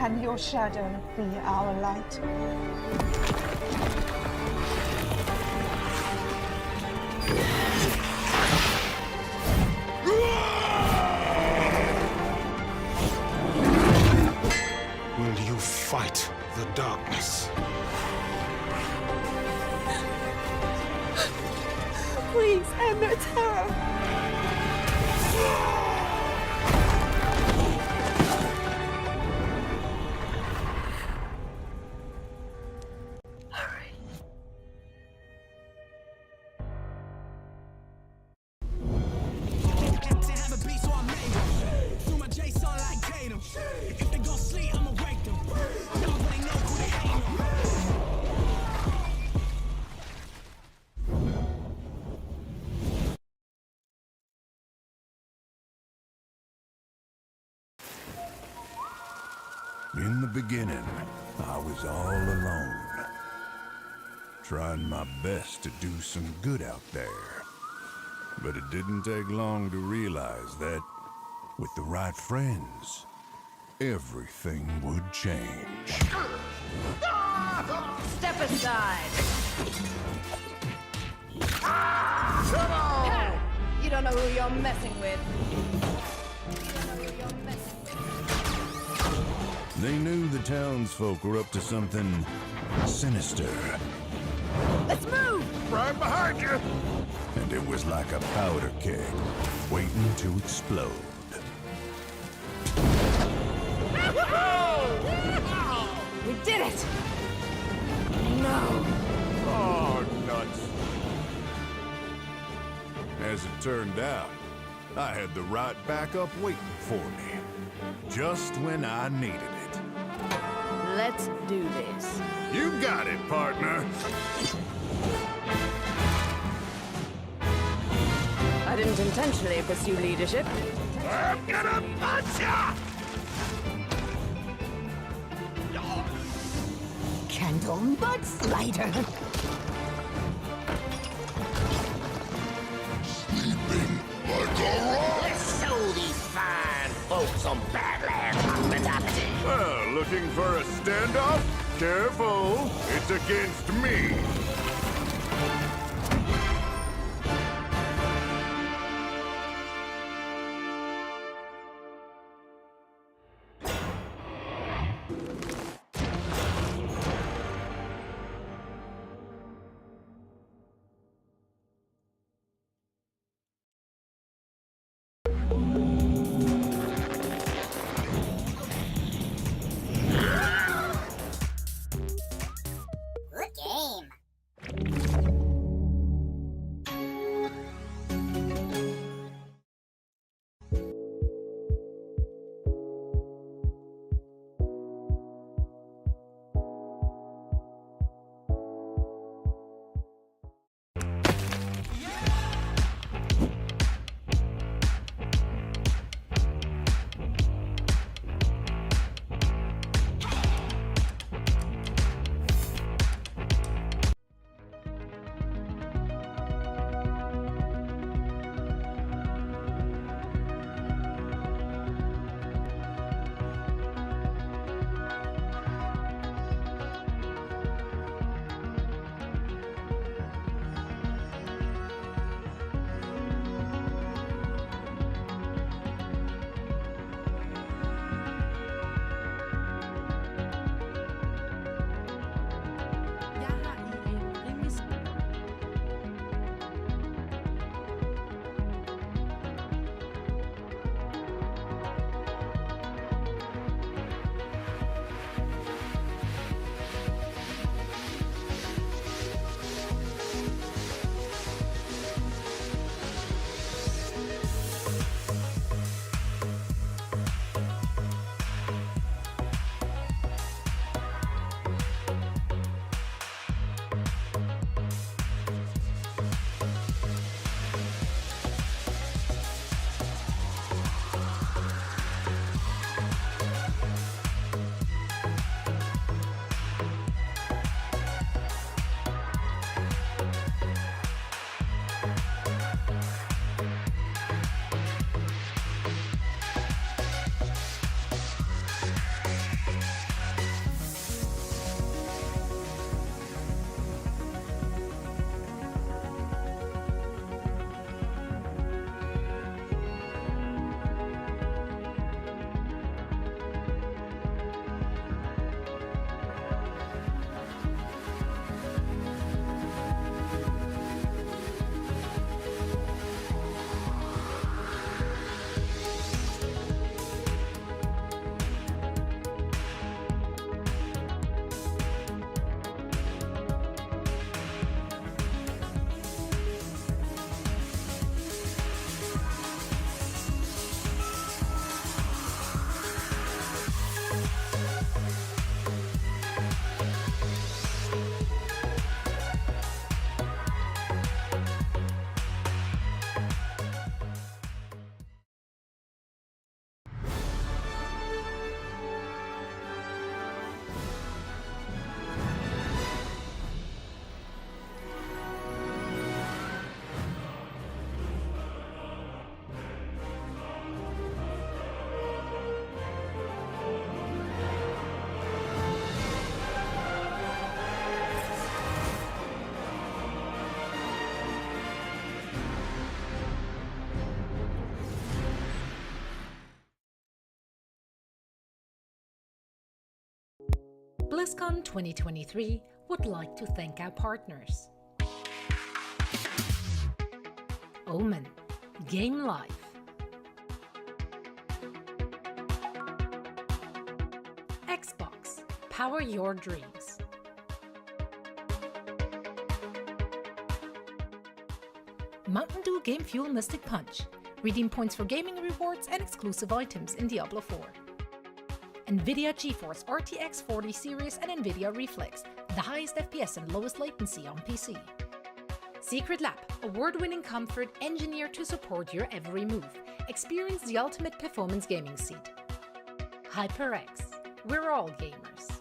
Can your shadow be our light? Will you fight the darkness? Please end their terror. In the beginning, I was all alone, trying my best to do some good out there. But it didn't take long to realize that, with the right friends, everything would change. Step aside! You don't know who you're messing with. They knew the townsfolk were up to something sinister. Let's move! Right behind you! And it was like a powder keg, waiting to explode. We did it! No! Oh, nuts. As it turned out, I had the right backup waiting for me, just when I needed it. Let's do this. You got it, partner. I didn't intentionally pursue leadership. I'm gonna punch ya! Candle mud slider. Sleeping like a rock! Let's show these fine folks some Badlands hospitality. Well, looking for a standoff? Careful, it's against me. Good game. BlizzCon 2023 would like to thank our partners: Omen, Game Life, Xbox, Power Your Dreams, Mountain Dew Game Fuel Mystic Punch. Redeem points for gaming rewards and exclusive items in Diablo 4. NVIDIA GeForce RTX 40 series and NVIDIA Reflex, the highest FPS and lowest latency on PC. Secret Lab, award-winning comfort engineered to support your every move. Experience the ultimate performance gaming seat. HyperX, we're all gamers.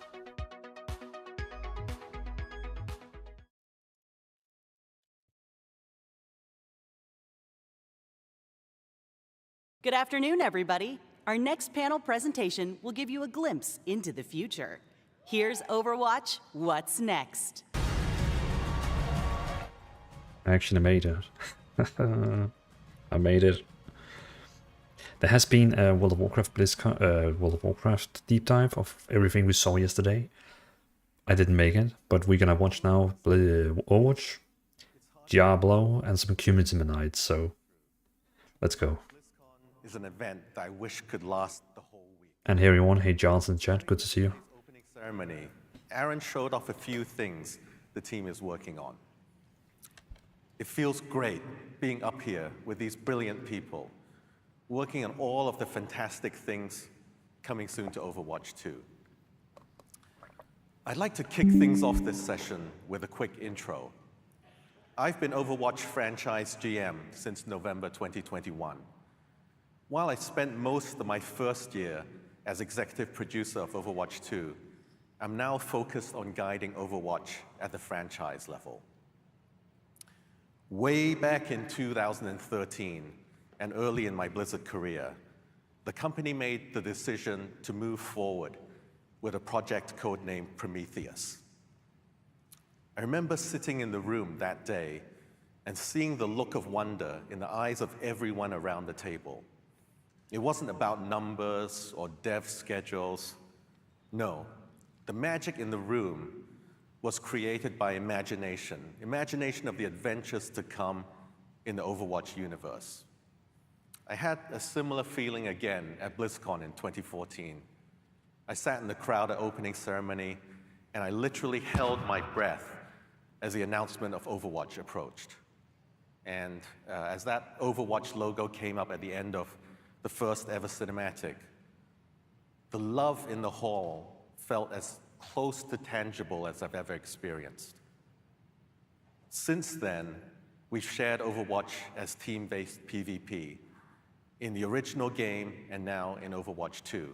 Good afternoon, everybody. Our next panel presentation will give you a glimpse into the future. Here's Overwatch, What's Next? Actually made it. I made it. There has been a World of Warcraft BlizzCon, World of Warcraft deep dive of everything we saw yesterday. I didn't make it, but we're gonna watch now Overwatch, Diablo, and some community nights, so let's go. Is an event that I wish could last the whole week. And here everyone, hey Johnson in chat, good to see you. Opening ceremony, Aaron showed off a few things the team is working on. It feels great being up here with these brilliant people, working on all of the fantastic things coming soon to Overwatch 2. I'd like to kick things off this session with a quick intro. I've been Overwatch franchise GM since November 2021. While I spent most of my first year as executive producer of Overwatch 2, I'm now focused on guiding Overwatch at the franchise level. Way back in 2013, and early in my Blizzard career, the company made the decision to move forward with a project codenamed Prometheus. I remember sitting in the room that day and seeing the look of wonder in the eyes of everyone around the table. It wasn't about numbers or dev schedules. No, the magic in the room was created by imagination of the adventures to come in the Overwatch universe. I had a similar feeling again at BlizzCon in 2014. I sat in the crowd at opening ceremony, and I literally held my breath as the announcement of Overwatch approached. And as that Overwatch logo came up at the end of the first ever cinematic, the love in the hall felt as close to tangible as I've ever experienced. Since then, we've shared Overwatch as team-based PvP in the original game and now in Overwatch 2.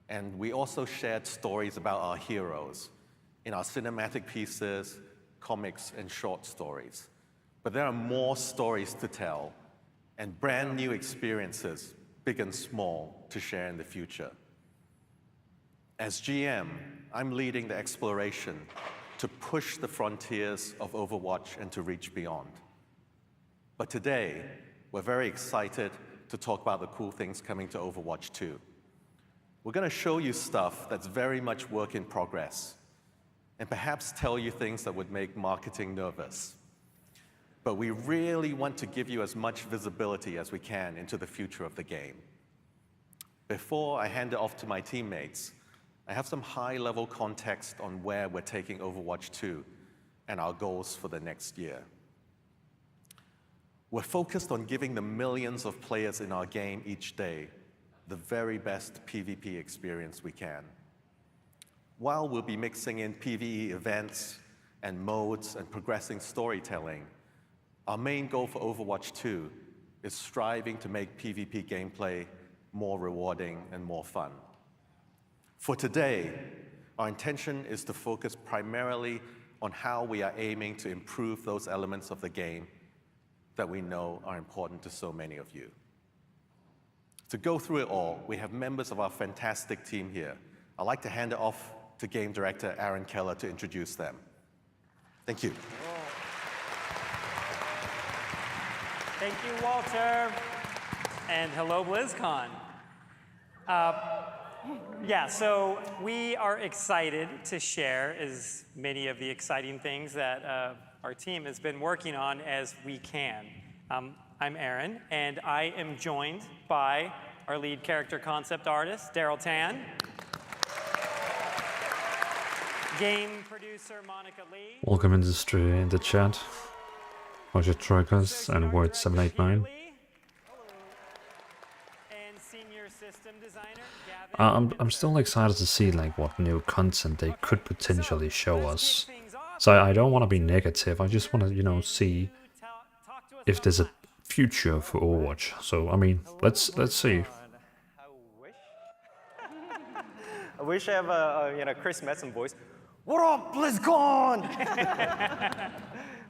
And we also shared stories about our heroes in our cinematic pieces, comics, and short stories. But there are more stories to tell and brand new experiences, big and small, to share in the future. As GM, I'm leading the exploration to push the frontiers of Overwatch and to reach beyond. But today, we're very excited to talk about the cool things coming to Overwatch 2. We're going to show you stuff that's very much work in progress, and perhaps tell you things that would make marketing nervous. But we really want to give you as much visibility as we can into the future of the game. Before I hand it off to my teammates, I have some high-level context on where we're taking Overwatch 2 and our goals for the next year. We're focused on giving the millions of players in our game each day the very best PvP experience we can. While we'll be mixing in PvE events and modes and progressing storytelling, our main goal for Overwatch 2 is striving to make PvP gameplay more rewarding and more fun. For today, our intention is to focus primarily on how we are aiming to improve those elements of the game that we know are important to so many of you. To go through it all, we have members of our fantastic team here. I'd like to hand it off to Game Director Aaron Keller to introduce them. Thank you. Thank you, Walter. And hello, BlizzCon. Yeah, so we are excited to share as many of the exciting things that our team has been working on as we can. I'm Aaron, and I am joined by our lead character concept artist, Daryl Tan, game producer, Monica Lee. Welcome industry in the chat. Roger Truckers and Word 789. I'm still excited to see like what new content they could potentially show us. So I don't want to be negative. I just want to, you know, see if there's a future for Overwatch. So I mean, let's see. I wish I have a Chris Metzen voice. What up, BlizzCon?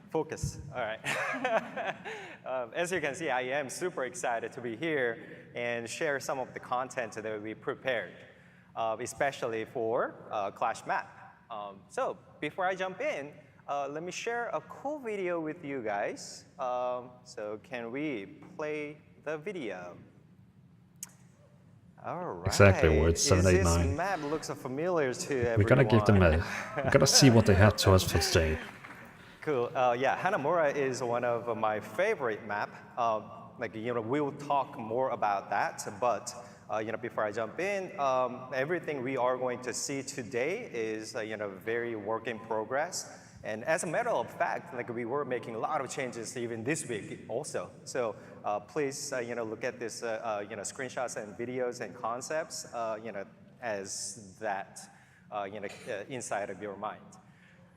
Focus. All right. As you can see, I am super excited to be here and share some of the content that we prepared, especially for Clash Map. So before I jump in, let me share a cool video with you guys. So can we play the video? All right. Exactly, Word 789. This map looks familiar to everyone. We gotta give them we gotta see what they have to us for today. Cool. Yeah, Hanamura is one of my favorite map. We'll talk more about that. But before I jump in, everything we are going to see today is very work in progress. And as a matter of fact, we were making a lot of changes even this week also. So please, look at this, screenshots and videos and concepts, as that, inside of your mind.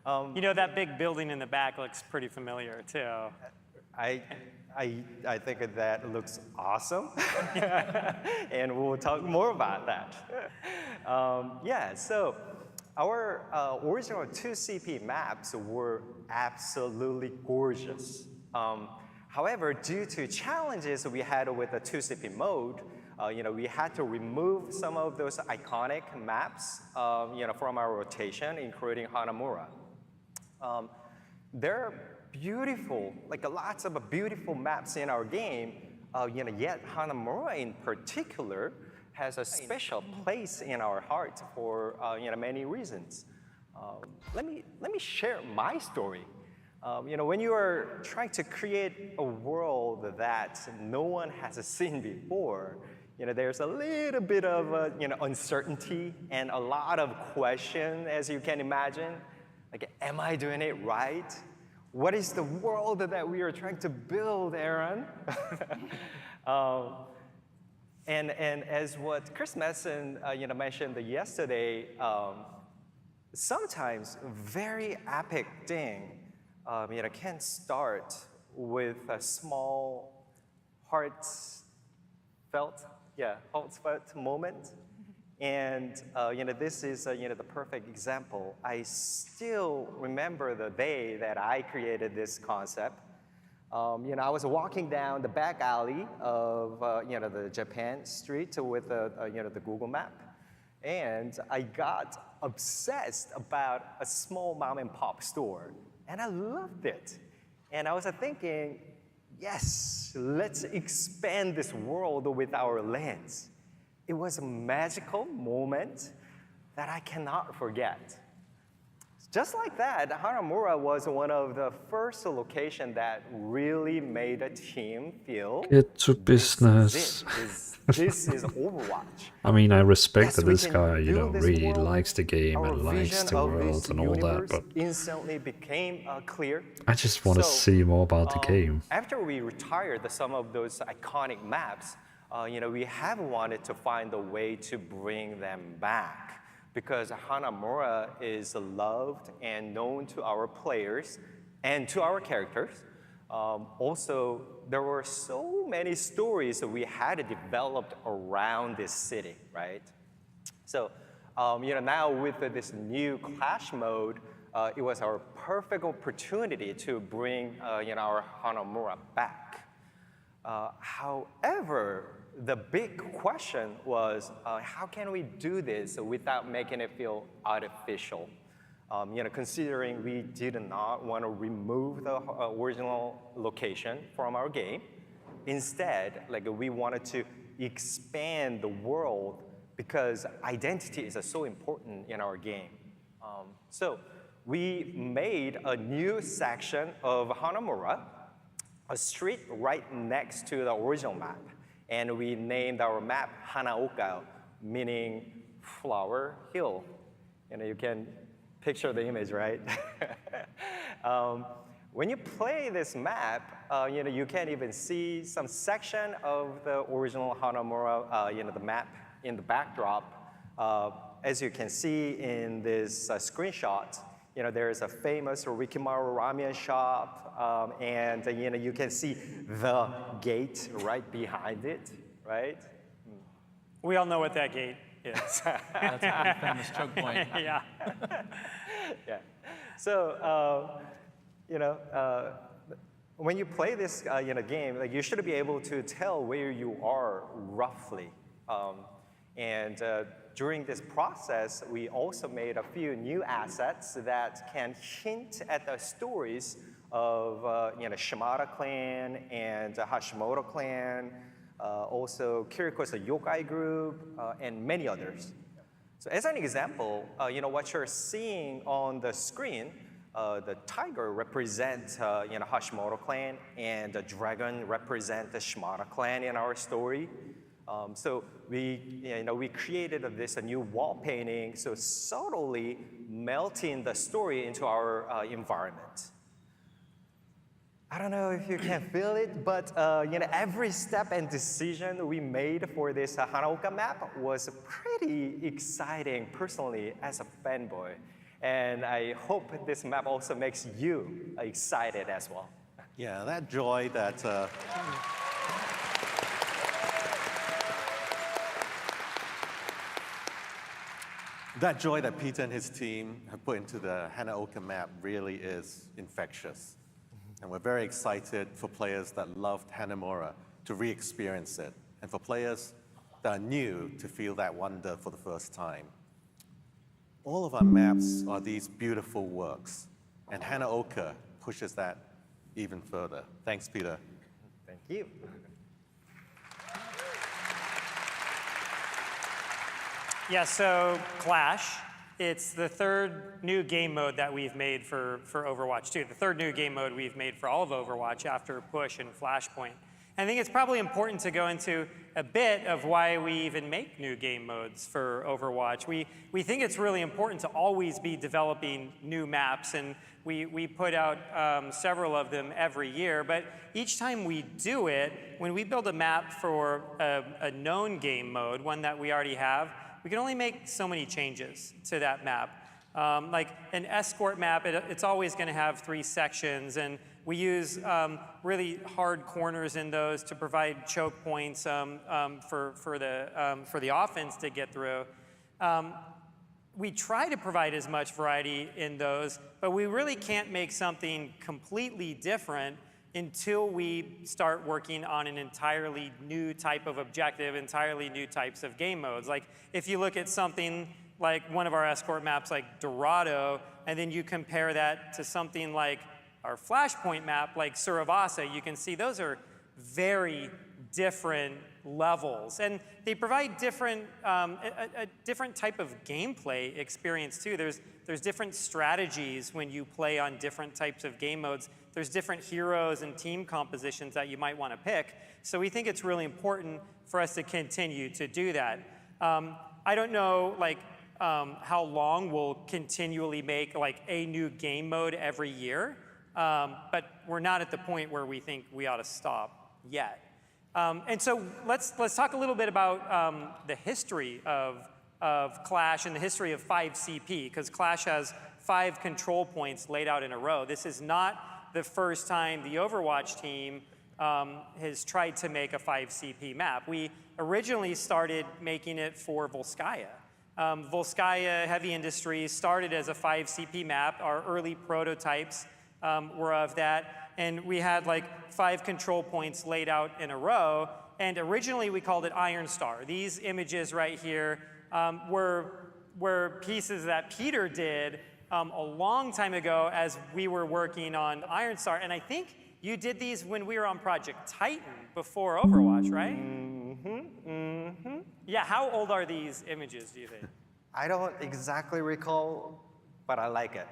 That big building in the back looks pretty familiar too. I think that looks awesome, and we'll talk more about that. Yeah, so our original 2CP maps were absolutely gorgeous. However, due to challenges we had with the 2CP mode, we had to remove some of those iconic maps, from our rotation, including Hanamura. There are beautiful, lots of beautiful maps in our game, yet Hanamura in particular has a special place in our heart for many reasons. Let me share my story. When you are trying to create a world that no one has seen before, there's a little bit of uncertainty and a lot of question, as you can imagine. Am I doing it right? What is the world that we are trying to build, Aaron? And as what Chris Metzen mentioned yesterday, sometimes very epic thing can start with a small heartfelt moment. And this is the perfect example. I still remember the day that I created this concept. I was walking down the back alley of the Japan street with the Google map, and I got obsessed about a small mom and pop store, and I loved it. And I was thinking, yes, let's expand this world with our lens. It was a magical moment that I cannot forget. Just like that, Hanamura was one of the first locations that really made a team feel get to business. This is Overwatch. I mean, I respect that this guy, really likes the game and likes the world and all that, but instantly became clear. I just want to see more about the game. After we retired some of those iconic maps, we have wanted to find a way to bring them back, because Hanamura is loved and known to our players and to our characters. Also, there were so many stories that we had developed around this city, right? So, now with this new Clash mode, it was our perfect opportunity to bring, our Hanamura back. However, the big question was, how can we do this without making it feel artificial? Considering we did not want to remove the original location from our game. Instead, we wanted to expand the world because identity is so important in our game. So we made a new section of Hanamura, a street right next to the original map. And we named our map Hanaoka, meaning flower hill. You can picture the image, right? When you play this map, you can even see some section of the original Hanamura, the map in the backdrop. As you can see in this screenshot, there is a famous Rikimaru ramen shop, and you can see the gate right behind it, right? We all know what that gate is. That's a famous choke point. Yeah. Yeah. So, when you play this game, you should be able to tell where you are roughly. During this process, we also made a few new assets that can hint at the stories of Shimada clan and Hashimoto clan, also Kiriko's yokai group, and many others. So as an example, what you're seeing on the screen, the tiger represents Hashimoto clan, and the dragon represents the Shimada clan in our story. So we created this new wall painting, so subtly melting the story into our environment. I don't know if you can feel it, but every step and decision we made for this Hanaoka map was pretty exciting personally as a fanboy. And I hope this map also makes you excited as well. Yeah, that joy that that joy that Peter and his team have put into the Hanaoka map really is infectious. And we're very excited for players that loved Hanamura to re-experience it, and for players that are new to feel that wonder for the first time. All of our maps are these beautiful works, and Hanaoka pushes that even further. Thanks, Peter. Thank you. Yeah, so Clash, it's the third new game mode that we've made for Overwatch 2, the third new game mode we've made for all of Overwatch after Push and Flashpoint. I think it's probably important to go into a bit of why we even make new game modes for Overwatch. We think it's really important to always be developing new maps, and we put out several of them every year, but each time we do it, when we build a map for a known game mode, one that we already have, we can only make so many changes to that map. Like an escort map, it's always going to have 3 sections, and we use really hard corners in those to provide choke points for the offense to get through. We try to provide as much variety in those, but we really can't make something completely different until we start working on an entirely new type of objective, entirely new types of game modes. Like if you look at something like one of our escort maps like Dorado, and then you compare that to something like our Flashpoint map like Suravasa, you can see those are very different levels. And they provide different, a different type of gameplay experience too. There's different strategies when you play on different types of game modes. There's different heroes and team compositions that you might want to pick. So we think it's really important for us to continue to do that. I don't know how long we'll continually make like a new game mode every year, but we're not at the point where we think we ought to stop yet. And so let's talk a little bit about the history of Clash and the history of 5CP, because Clash has 5 control points laid out in a row. This is not the first time the Overwatch team has tried to make a 5CP map. We originally started making it for Volskaya. Volskaya Heavy Industries started as a 5CP map. Our early prototypes were of that. And we had like 5 control points laid out in a row. And originally we called it Iron Star. These images right here were pieces that Peter did a long time ago as we were working on Iron Star. And I think you did these when we were on Project Titan before Overwatch, right? Yeah, how old are these images, do you think? I don't exactly recall, but I like it.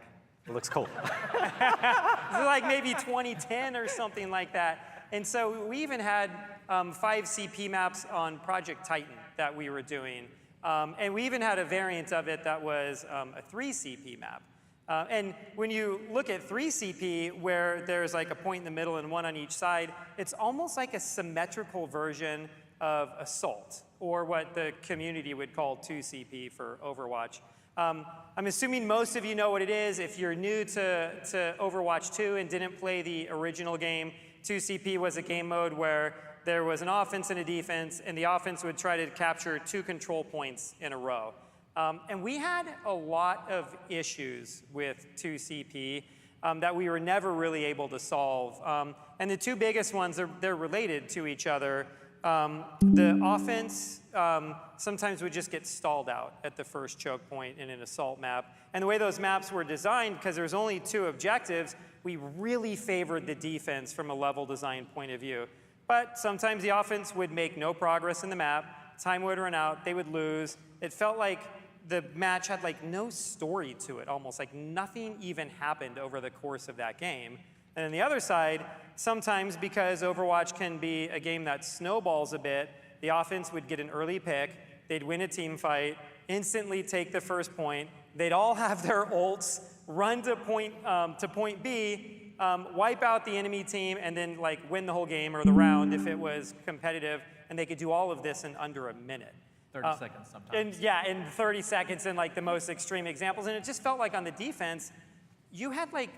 It looks cool. This is like maybe 2010 or something like that. And so we even had 5 CP maps on Project Titan that we were doing. And we even had a variant of it that was a 3 CP map. And when you look at 3 CP, where there's like a point in the middle and one on each side, it's almost like a symmetrical version of Assault, or what the community would call 2 CP for Overwatch. I'm assuming most of you know what it is. If you're new to Overwatch 2 and didn't play the original game, 2 CP was a game mode where there was an offense and a defense, and the offense would try to capture 2 control points in a row. And we had a lot of issues with 2 CP that we were never really able to solve. And the 2 biggest ones, they're related to each other. The offense sometimes would just get stalled out at the first choke point in an assault map. And the way those maps were designed, because there's only 2 objectives, we really favored the defense from a level design point of view. But sometimes the offense would make no progress in the map, time would run out, they would lose. It felt like the match had like no story to it, almost like nothing even happened over the course of that game. And on the other side, sometimes because Overwatch can be a game that snowballs a bit, the offense would get an early pick, they'd win a team fight, instantly take the first point, they'd all have their ults, run to point B, wipe out the enemy team, and then like win the whole game or the round if it was competitive, and they could do all of this in under a minute. 30 seconds sometimes. And yeah, in 30 seconds in like the most extreme examples. And it just felt like on the defense, you had like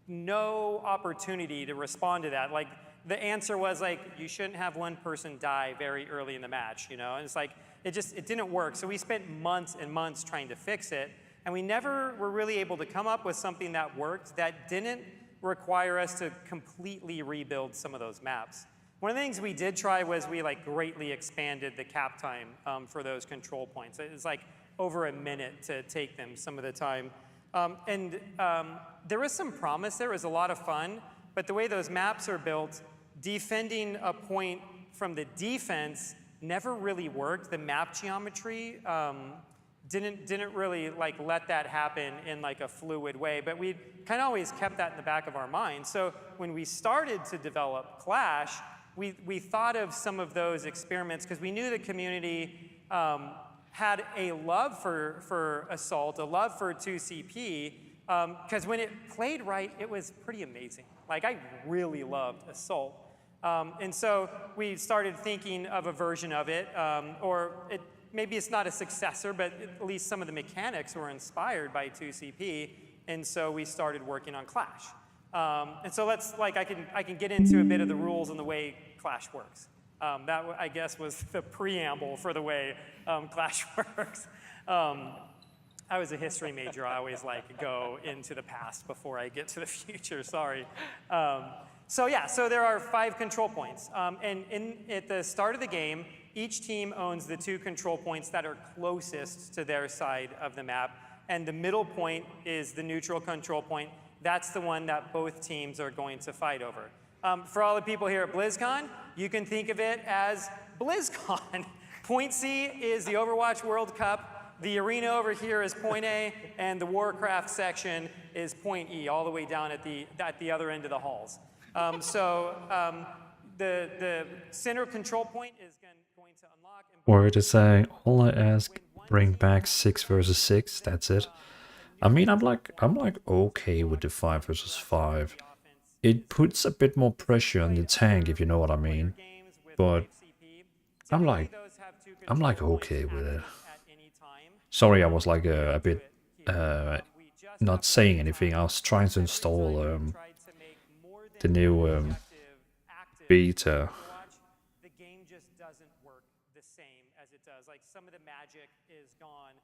no opportunity to respond to that. Like the answer was like, you shouldn't have one person die very early in the match, you know? And it's like, it didn't work. So we spent months and months trying to fix it. And we never were really able to come up with something that worked that didn't require us to completely rebuild some of those maps. One of the things we did try was we like greatly expanded the cap time for those control points. It was like over a minute to take them some of the time. There was some promise there. It was a lot of fun. But the way those maps are built, defending a point from the defense never really worked. The map geometry didn't really like let that happen in like a fluid way. But we kind of always kept that in the back of our mind. So when we started to develop Clash, we thought of some of those experiments because we knew the community had a love for Assault, a love for 2 CP, because when it played right, it was pretty amazing. Like, I really loved Assault. And so we started thinking of a version of it, maybe it's not a successor, but at least some of the mechanics were inspired by 2 CP, and so we started working on Clash. And so I can get into a bit of the rules and the way Clash works. That, I guess, was the preamble for the way Clash works. I was a history major. I always like go into the past before I get to the future, sorry. So there are 5 control points. And at the start of the game, each team owns the 2 control points that are closest to their side of the map. And the middle point is the neutral control point. That's the one that both teams are going to fight over. For all the people here at BlizzCon, you can think of it as BlizzCon. Point C is the Overwatch World Cup. The arena over here is point A, and the Warcraft section is point E, all the way down at the other end of the halls. The center control point is going to unlock. Or to say, all I ask, bring back 6 versus 6. That's it. I mean, I'm like okay with the 5 versus 5. It puts a bit more pressure on the tank, if you know what I mean. But I'm like okay with it. Sorry, I was like a bit not saying anything. I was trying to install the new beta. The game just doesn't work the same as it does. Like, some of the magic is gone.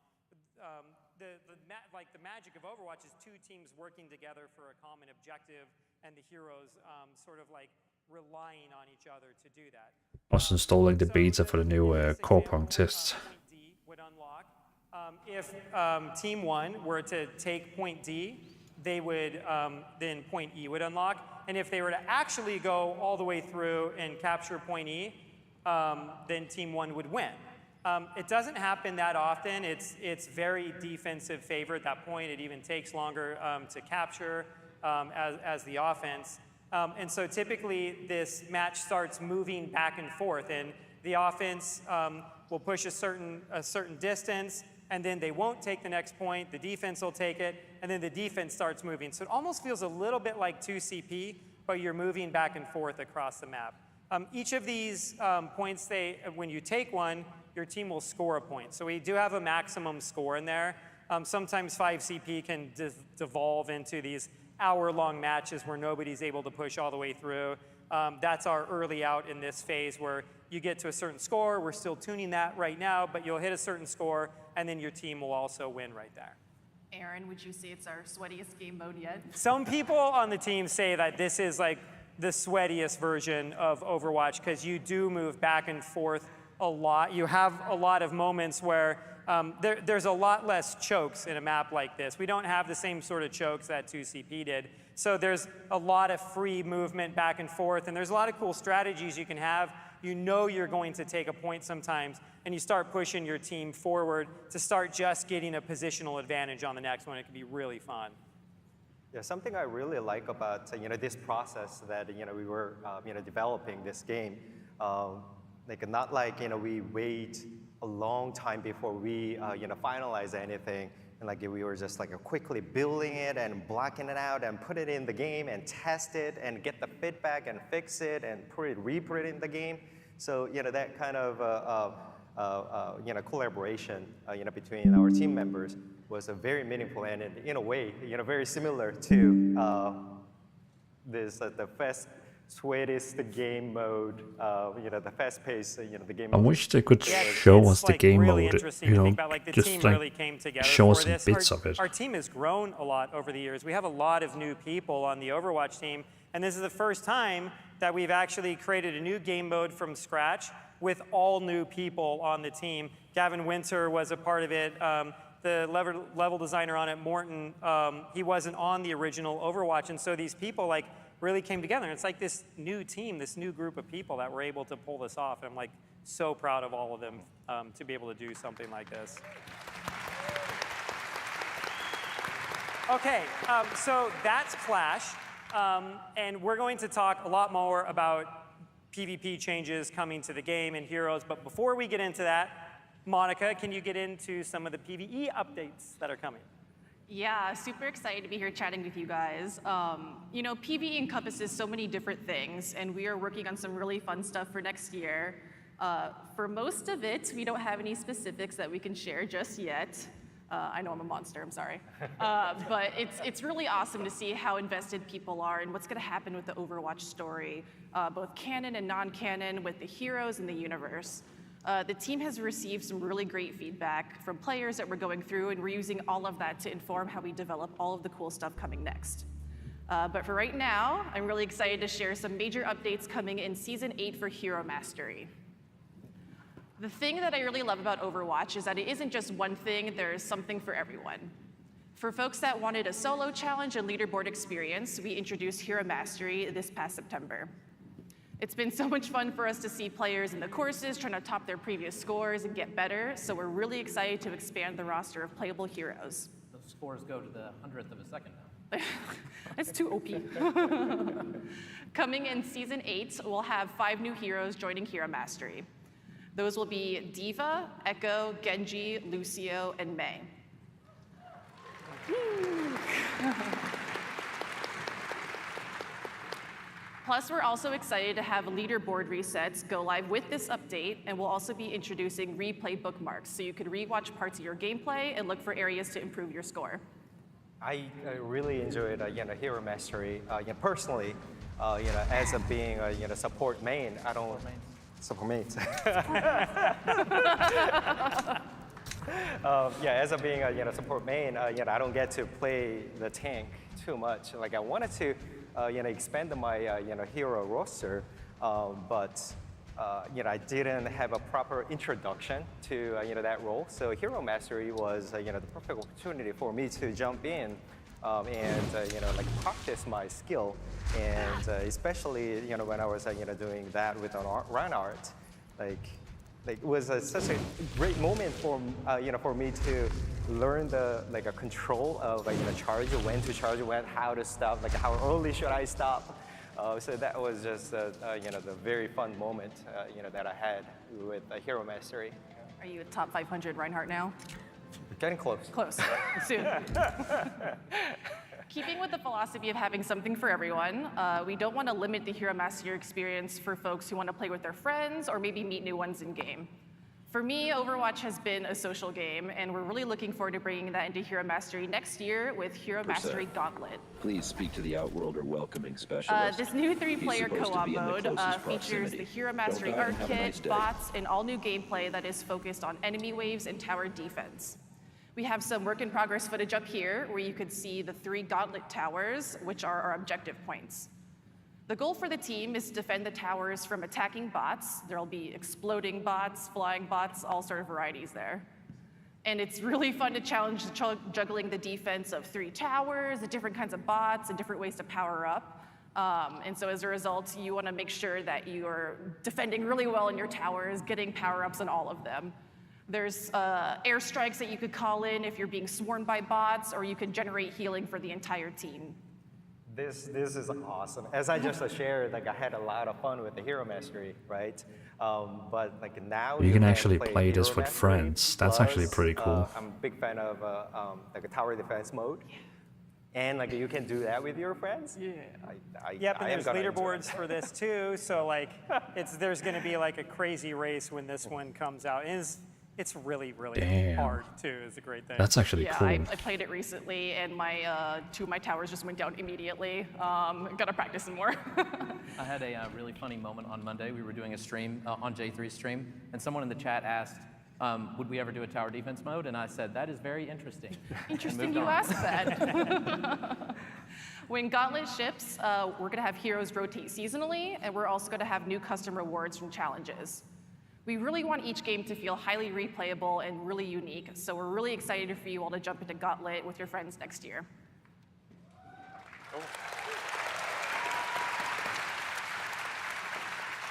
The magic of Overwatch is 2 teams working together for a common objective, and the heroes sort of like relying on each other to do that. I was installing the beta for the new core punk tests. D would unlock. If Team 1 were to take point D, they would then point E would unlock. And if they were to actually go all the way through and capture point E, then Team 1 would win. It doesn't happen that often. It's very defensive favor at that point. It even takes longer to capture as the offense. And so typically this match starts moving back and forth, and the offense will push a certain distance, and then they won't take the next point, the defense will take it, and then the defense starts moving. So it almost feels a little bit like 2CP, but you're moving back and forth across the map. Each of these points, when you take one, your team will score a point. So we do have a maximum score in there. Sometimes 5CP can devolve into these hour-long matches where nobody's able to push all the way through. That's our early out in this phase where you get to a certain score. We're still tuning that right now, but you'll hit a certain score, and then your team will also win right there. Aaron, would you say it's our sweatiest game mode yet? Some people on the team say that this is like the sweatiest version of Overwatch because you do move back and forth a lot. You have a lot of moments where there's a lot less chokes in a map like this. We don't have the same sort of chokes that 2CP did. So there's a lot of free movement back and forth, and there's a lot of cool strategies you can have. You know you're going to take a point sometimes, and you start pushing your team forward to start just getting a positional advantage on the next one. It can be really fun. Yeah, something I really like about this process that we were developing this game, like not like we wait a long time before we finalize anything, and like we were just like quickly building it and blocking it out and put it in the game and test it and get the feedback and fix it and re-put it in the game. So that kind of collaboration between our team members was very meaningful and in a way very similar to this the fast sweetest game mode, the fast pace, the game. I wish they could show us the game really mode, interesting to think about, like, the team really came together show us for some this. bits of it. Our team has grown a lot over the years. We have a lot of new people on the Overwatch team, and this is the first time that we've actually created a new game mode from scratch with all new people on the team. Gavin Winter was a part of it. The level designer on it, Morton, he wasn't on the original Overwatch, and so these people really came together. And it's like this new team, this new group of people that were able to pull this off. And I'm so proud of all of them to be able to do something like this. Okay, so that's Clash. And we're going to talk a lot more about PvP changes coming to the game and heroes. But before we get into that, Monica, can you get into some of the PvE updates that are coming? Yeah, super excited to be here chatting with you guys. PvE encompasses so many different things, and we are working on some really fun stuff for next year. For most of it, we don't have any specifics that we can share just yet. I know I'm a monster, I'm sorry. But it's really awesome to see how invested people are and what's going to happen with the Overwatch story, both canon and non-canon, with the heroes and the universe. The team has received some really great feedback from players that we're going through, and we're using all of that to inform how we develop all of the cool stuff coming next. But for right now, I'm really excited to share some major updates coming in Season 8 for Hero Mastery. The thing that I really love about Overwatch is that it isn't just one thing, there's something for everyone. For folks that wanted a solo challenge and leaderboard experience, we introduced Hero Mastery this past September. It's been so much fun for us to see players in the courses trying to top their previous scores and get better, so we're really excited to expand the roster of playable heroes. Those scores go to the 100th of a second now. That's too OP. Coming in Season 8, we'll have 5 new heroes joining Hero Mastery. Those will be Diva, Echo, Genji, Lucio, and Mei. Plus, we're also excited to have leaderboard resets go live with this update, and we'll also be introducing replay bookmarks, so you can rewatch parts of your gameplay and look for areas to improve your score. I really enjoyed Hero Mastery. Personally, as being a support main, I don't support mains. As of being a support main, I don't get to play the tank too much. Like I wanted to, expand my hero roster, but I didn't have a proper introduction to that role. So Hero Mastery was the perfect opportunity for me to jump in and practice my skill, and especially when I was doing that with Reinhardt, it was such a great moment for for me to learn the a control of charge, when to charge, how to stop, how early should I stop. So that was just the very fun moment that I had with Hero Mastery. Are you a top 500 Reinhardt now? Getting close. Close. Soon. Keeping with the philosophy of having something for everyone, we don't want to limit the Hero Mastery experience for folks who want to play with their friends or maybe meet new ones in game. For me, Overwatch has been a social game, and we're really looking forward to bringing that into Hero Mastery next year with Hero Mastery Gauntlet. Please speak to the Outworlder welcoming specialist. This new 3-player co-op mode features the Hero Mastery art kit, bots, and all new gameplay that is focused on enemy waves and tower defense. We have some work-in-progress footage up here where you could see the 3 Gauntlet towers, which are our objective points. The goal for the team is to defend the towers from attacking bots. There'll be exploding bots, flying bots, all sort of varieties there. And it's really fun to challenge juggling the defense of 3 towers, the different kinds of bots, and different ways to power up. And so as a result, you want to make sure that you are defending really well in your towers, getting power-ups on all of them. There's airstrikes that you could call in if you're being swarmed by bots, or you can generate healing for the entire team. This is awesome. As I just shared, I had a lot of fun with the Hero Mastery, right? But now you can actually play this with friends. That's actually pretty cool. I'm a big fan of a tower defense mode, and you can do that with your friends. Yeah. Yep, and there's leaderboards for this too. So there's going to be a crazy race when this one comes out. It's really, really hard, too. It's a great thing. That's actually cool. I played it recently, and my 2 of my towers just went down immediately. Gotta practice some more. I had a really funny moment on Monday. We were doing a stream on J3's stream, and someone in the chat asked, would we ever do a tower defense mode? And I said, that is very interesting. Interesting you asked that. When Gauntlet ships, we're gonna have heroes rotate seasonally, and we're also gonna have new custom rewards from challenges. We really want each game to feel highly replayable and really unique, so we're really excited for you all to jump into Gauntlet with your friends next year.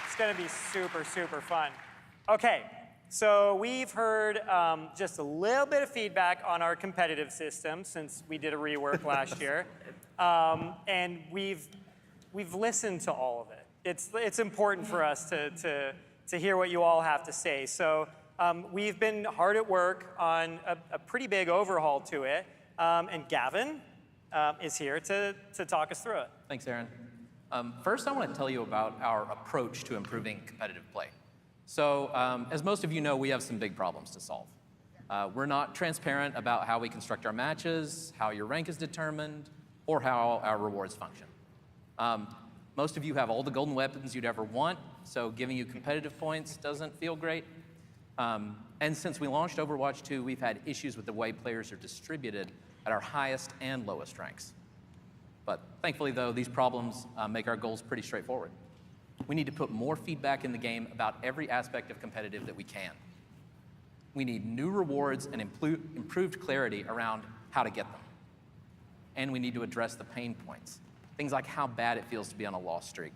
It's going to be super, super fun. Okay, so we've heard just a little bit of feedback on our competitive system since we did a rework last year, and we've listened to all of it. It's important for us to hear what you all have to say. So we've been hard at work on a pretty big overhaul to it, and Gavin is here to talk us through it. Thanks, Aaron. First, I want to tell you about our approach to improving competitive play. So as most of you know, we have some big problems to solve. We're not transparent about how we construct our matches, how your rank is determined, or how our rewards function. Most of you have all the golden weapons you'd ever want, so giving you competitive points doesn't feel great. And since we launched Overwatch 2, we've had issues with the way players are distributed at our highest and lowest ranks. But thankfully, though, these problems make our goals pretty straightforward. We need to put more feedback in the game about every aspect of competitive that we can. We need new rewards and improved clarity around how to get them. And we need to address the pain points. Things like how bad it feels to be on a loss streak.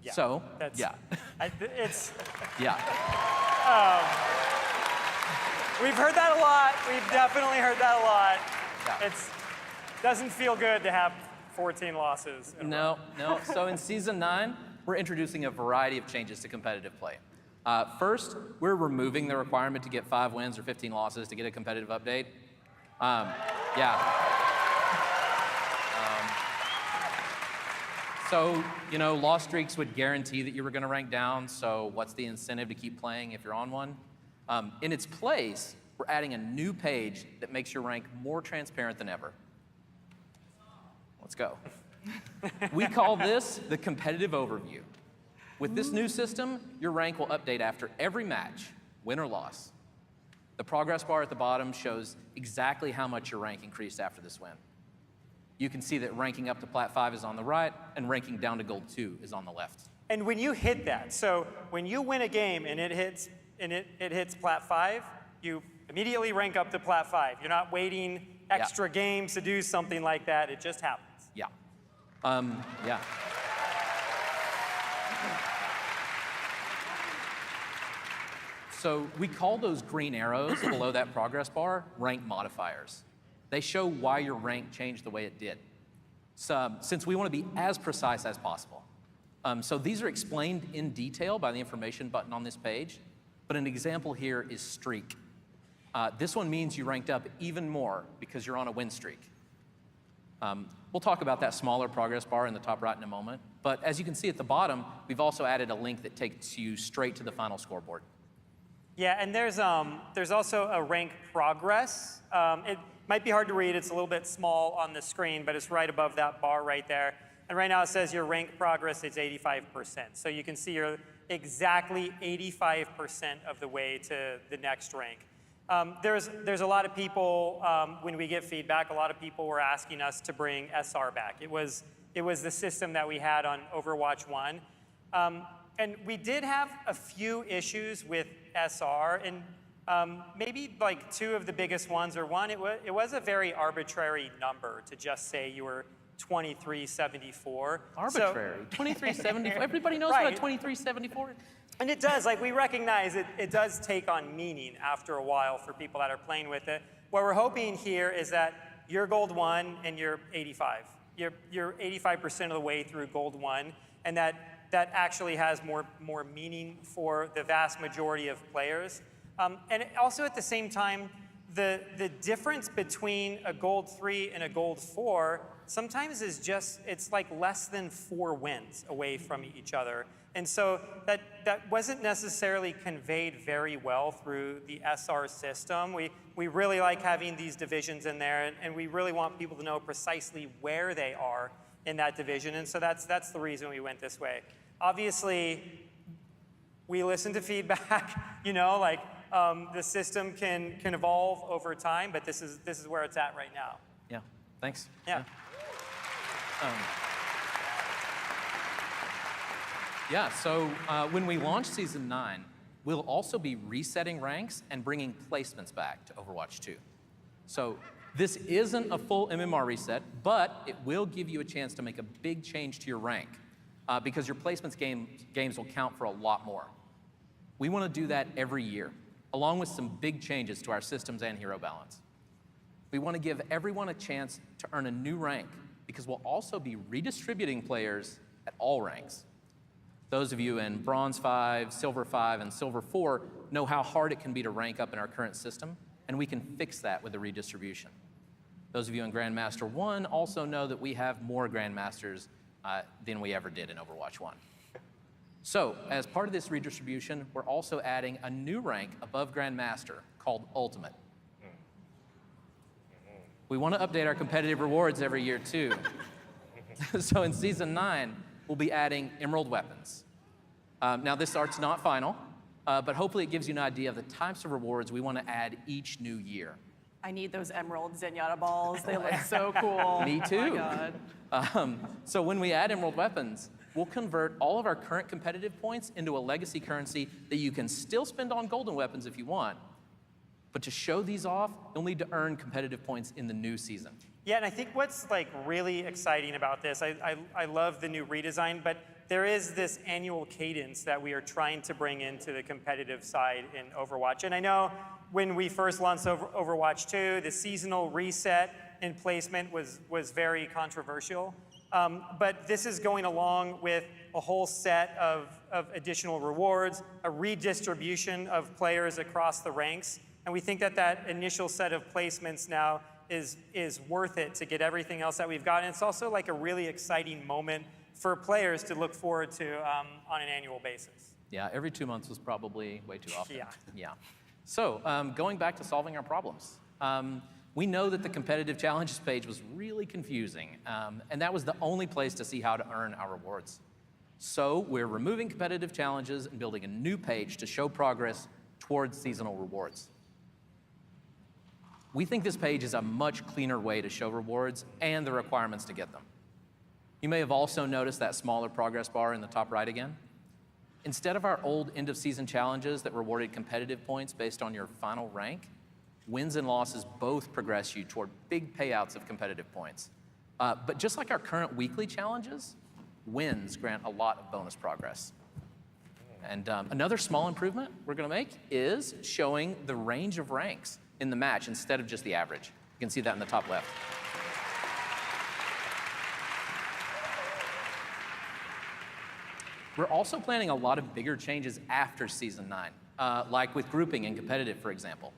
Yeah, so, yeah. We've heard that a lot. We've definitely heard that a lot. Yeah. It doesn't feel good to have 14 losses. No. So in Season 9, we're introducing a variety of changes to competitive play. First, we're removing the requirement to get 5 wins or 15 losses to get a competitive update. So, loss streaks would guarantee that you were going to rank down, so what's the incentive to keep playing if you're on one? In its place, we're adding a new page that makes your rank more transparent than ever. Let's go. We call this the competitive overview. With this new system, your rank will update after every match, win or loss. The progress bar at the bottom shows exactly how much your rank increased after this win. You can see that ranking up to Plat 5 is on the right, and ranking down to Gold 2 is on the left. And when you hit that, so when you win a game and it hits Plat 5, you immediately rank up to Plat 5. You're not waiting extra games to do something like that. It just happens. So we call those green arrows below that progress bar rank modifiers. They show why your rank changed the way it did. So, since we want to be as precise as possible. So these are explained in detail by the information button on this page, but an example here is streak. This one means you ranked up even more because you're on a win streak. We'll talk about that smaller progress bar in the top right in a moment, but as you can see at the bottom, we've also added a link that takes you straight to the final scoreboard. Yeah, and there's also a rank progress. It might be hard to read, it's a little bit small on the screen, but it's right above that bar right there. And right now it says your rank progress is 85%. So you can see you're exactly 85% of the way to the next rank. There's a lot of people, when we get feedback, a lot of people were asking us to bring SR back. It was the system that we had on Overwatch 1. And we did have a few issues with SR, and maybe like two of the biggest ones are one, it was a very arbitrary number to just say you were 2374. Arbitrary, so, 2374, everybody knows right. what a 2374 is. And it does, like we recognize it does take on meaning after a while for people that are playing with it. What we're hoping here is that you're gold 1 and you're 85. You're 85% of the way through gold 1, and that actually has more meaning for the vast majority of players. And also at the same time, the difference between a gold 3 and a gold 4 sometimes is just, it's like less than 4 wins away from each other. And so that wasn't necessarily conveyed very well through the SR system. We really like having these divisions in there, and we really want people to know precisely where they are in that division. And so that's the reason we went this way. Obviously, we listen to feedback, you know, like the system can evolve over time, but this is where it's at right now. Yeah, thanks. Yeah. So when we launch Season 9, we'll also be resetting ranks and bringing placements back to Overwatch 2. So this isn't a full MMR reset, but it will give you a chance to make a big change to your rank because your placements games will count for a lot more. We want to do that every year, along with some big changes to our systems and hero balance. We want to give everyone a chance to earn a new rank because we'll also be redistributing players at all ranks. Those of you in Bronze 5, Silver 5, and Silver 4 know how hard it can be to rank up in our current system, and we can fix that with the redistribution. Those of you in Grandmaster 1 also know that we have more Grandmasters than we ever did in Overwatch 1. So, as part of this redistribution, we're also adding a new rank above Grandmaster called Ultimate. We want to update our competitive rewards every year, too. So in Season 9, we'll be adding Emerald Weapons. Now, this art's not final, but hopefully it gives you an idea of the types of rewards we want to add each new year. I need those Emerald Zenyatta balls. They look so cool. Me too. Oh my God. So when we add Emerald Weapons, we'll convert all of our current competitive points into a legacy currency that you can still spend on golden weapons if you want. But to show these off, you'll need to earn competitive points in the new season. Yeah, and I think what's like really exciting about this, I love the new redesign, but there is this annual cadence that we are trying to bring into the competitive side in Overwatch. And I know when we first launched Overwatch 2, the seasonal reset and placement was very controversial. But this is going along with a whole set of additional rewards, a redistribution of players across the ranks. And we think that initial set of placements now is worth it to get everything else that we've got. And it's also like a really exciting moment for players to look forward to on an annual basis. Yeah, every 2 months was probably way too often. Yeah. So going back to solving our problems. We know that the competitive challenges page was really confusing, and that was the only place to see how to earn our rewards. So we're removing competitive challenges and building a new page to show progress towards seasonal rewards. We think this page is a much cleaner way to show rewards and the requirements to get them. You may have also noticed that smaller progress bar in the top right again. Instead of our old end-of-season challenges that rewarded competitive points based on your final rank, wins and losses both progress you toward big payouts of competitive points. But just like our current weekly challenges, wins grant a lot of bonus progress. And another small improvement we're going to make is showing the range of ranks in the match instead of just the average. You can see that in the top left. We're also planning a lot of bigger changes after Season 9, like with grouping and competitive, for example.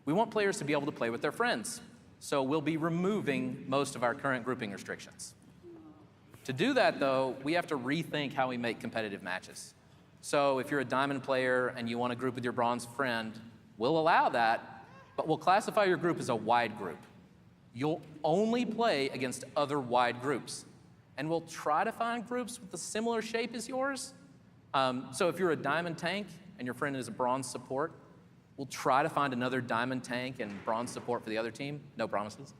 We want players to be able to play with their friends, so we'll be removing most of our current grouping restrictions. To do that, though, we have to rethink how we make competitive matches. So if you're a diamond player and you want to group with your bronze friend, we'll allow that, but we'll classify your group as a wide group. You'll only play against other wide groups. And we'll try to find groups with a similar shape as yours. So if you're a diamond tank and your friend is a bronze support, we'll try to find another diamond tank and bronze support for the other team. No promises.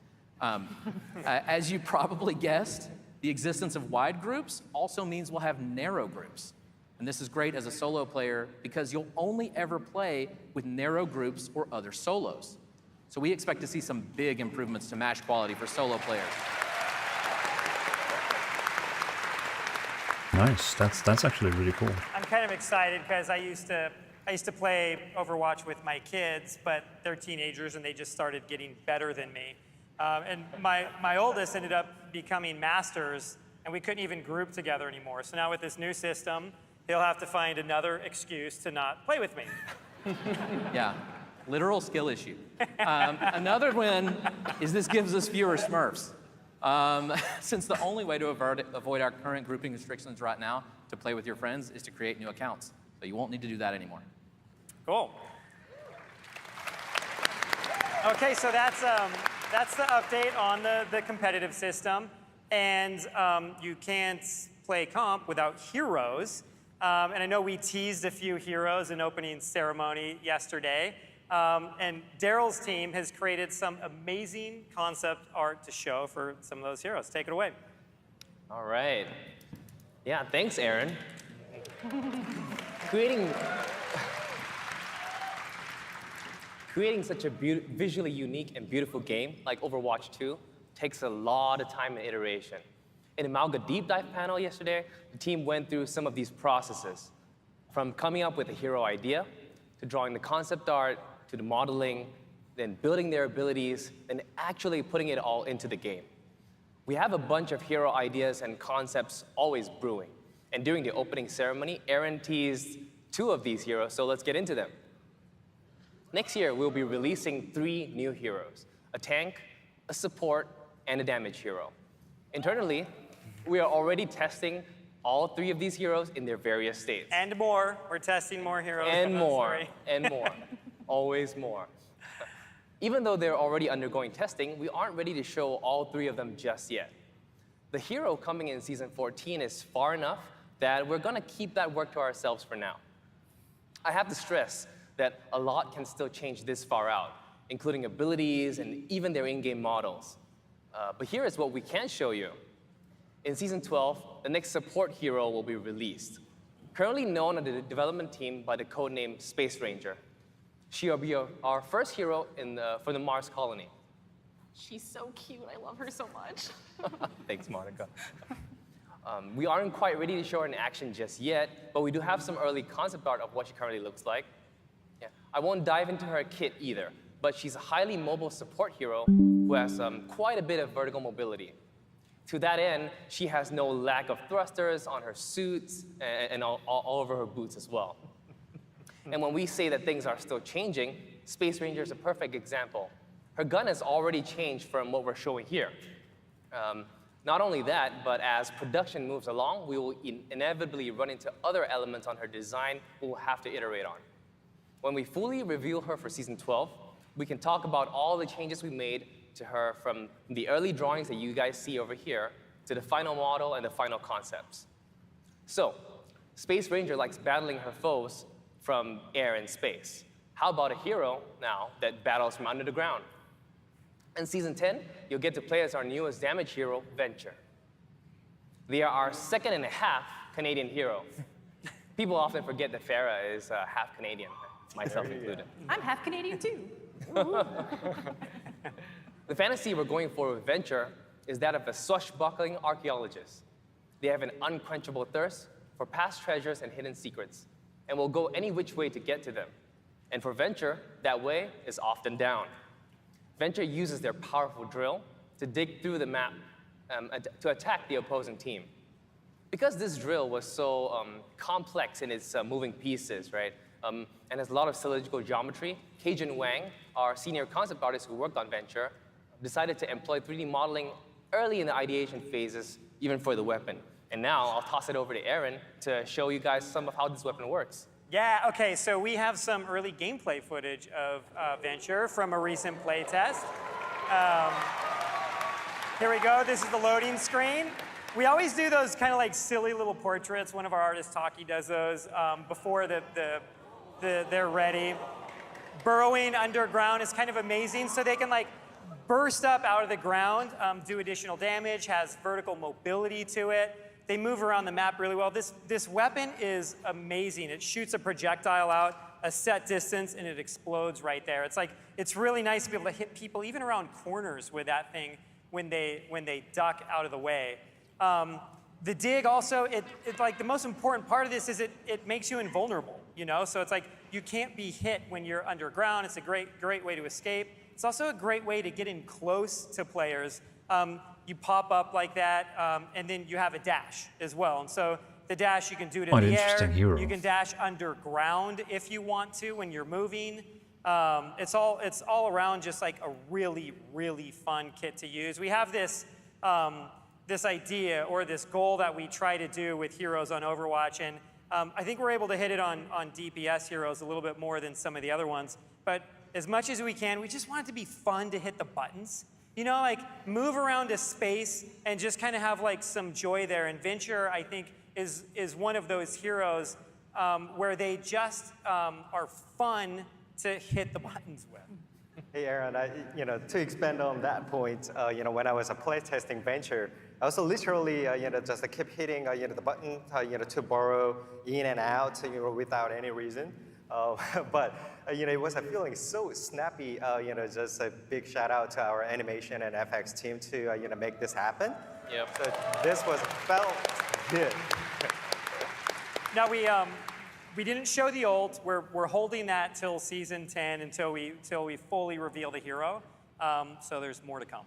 As you probably guessed, the existence of wide groups also means we'll have narrow groups. And this is great as a solo player because you'll only ever play with narrow groups or other solos. So we expect to see some big improvements to match quality for solo players. Nice. That's actually really cool. I'm kind of excited because I used to play Overwatch with my kids, but they're teenagers and they just started getting better than me. And my oldest ended up becoming masters, and we couldn't even group together anymore. So now with this new system, he'll have to find another excuse to not play with me. Yeah, literal skill issue. Another win is this gives us fewer Smurfs. Since the only way to avoid our current grouping restrictions right now to play with your friends is to create new accounts. So you won't need to do that anymore. Cool. Okay, so that's the update on the competitive system. And you can't play comp without heroes. And I know we teased a few heroes in opening ceremony yesterday. And Daryl's team has created some amazing concept art to show for some of those heroes. Take it away. All right. Yeah, thanks, Aaron. Creating such a visually unique and beautiful game like Overwatch 2 takes a lot of time and iteration. In the Malga Deep Dive panel yesterday, the team went through some of these processes, from coming up with a hero idea, to drawing the concept art, to the modeling, then building their abilities, and actually putting it all into the game. We have a bunch of hero ideas and concepts always brewing. And during the opening ceremony, Aaron teased 2 of these heroes, so let's get into them. Next year, we'll be releasing 3 new heroes: a tank, a support, and a damage hero. Internally, we are already testing all 3 of these heroes in their various states. And more. We're testing more heroes. And more. And more. Always more. Even though they're already undergoing testing, we aren't ready to show all 3 of them just yet. The hero coming in Season 14 is far enough that we're going to keep that work to ourselves for now. I have to stress that a lot can still change this far out, including abilities and even their in-game models. But here is what we can show you. In Season 12, the next support hero will be released, currently known on the development team by the codename Space Ranger. She will be our first hero for the Mars colony. She's so cute. I love her so much. Thanks, Monica. We aren't quite ready to show her in action just yet, but we do have some early concept art of what she currently looks like. Yeah. I won't dive into her kit either, but she's a highly mobile support hero who has quite a bit of vertical mobility. To that end, she has no lack of thrusters on her suits and all over her boots as well. And when we say that things are still changing, Space Ranger is a perfect example. Her gun has already changed from what we're showing here. Not only that, but as production moves along, we will inevitably run into other elements on her design we'll have to iterate on. When we fully reveal her for Season 12, we can talk about all the changes we made to her from the early drawings that you guys see over here to the final model and the final concepts. So, Space Ranger likes battling her foes from air and space. How about a hero now that battles from under the ground? In Season 10, you'll get to play as our newest damage hero, Venture. They are our second and a half Canadian hero. People often forget that Farah is half Canadian, myself included. I'm half Canadian too. The fantasy we're going for with Venture is that of a swashbuckling archaeologist. They have an unquenchable thirst for past treasures and hidden secrets, and will go any which way to get to them. And for Venture, that way is often down. Venture uses their powerful drill to dig through the map to attack the opposing team. Because this drill was so complex in its moving pieces, right, and has a lot of cylindrical geometry, Cajun Wang, our senior concept artist who worked on Venture, decided to employ 3D modeling early in the ideation phases, even for the weapon. And now I'll toss it over to Aaron to show you guys some of how this weapon works. Yeah, okay, so we have some early gameplay footage of Venture from a recent play test. Here we go, this is the loading screen. We always do those kind of like silly little portraits. One of our artists, Taki, does those before they're ready. Burrowing underground is kind of amazing, so they can like burst up out of the ground, do additional damage, has vertical mobility to it. They move around the map really well. This weapon is amazing. It shoots a projectile out a set distance and it explodes right there. It's really nice to be able to hit people even around corners with that thing when they duck out of the way. The dig also, it's like the most important part of this is it makes you invulnerable, you know? So it's like you can't be hit when you're underground. It's a great way to escape. It's also a great way to get in close to players. You pop up like that, and then you have a dash as well. And so the dash, you can do it in the air. Hero. You can dash underground if you want to when you're moving. It's all around just like a really, really fun kit to use. We have this idea or this goal that we try to do with heroes on Overwatch, and I think we're able to hit it on DPS heroes a little bit more than some of the other ones. But as much as we can, we just want it to be fun to hit the buttons. You know, like move around a space and just kind of have like some joy there. And Venture, I think, is one of those heroes where they just are fun to hit the buttons with. Hey, Aaron, to expand on that point, when I was playtesting Venture, I also literally, just kept hitting, the button, to borrow in and out, without any reason. But it was feeling so snappy. Just a big shout out to our animation and FX team to make this happen. Yep. So this felt good. Now we didn't show the ult. We're holding that till season 10 until we fully reveal the hero. So there's more to come.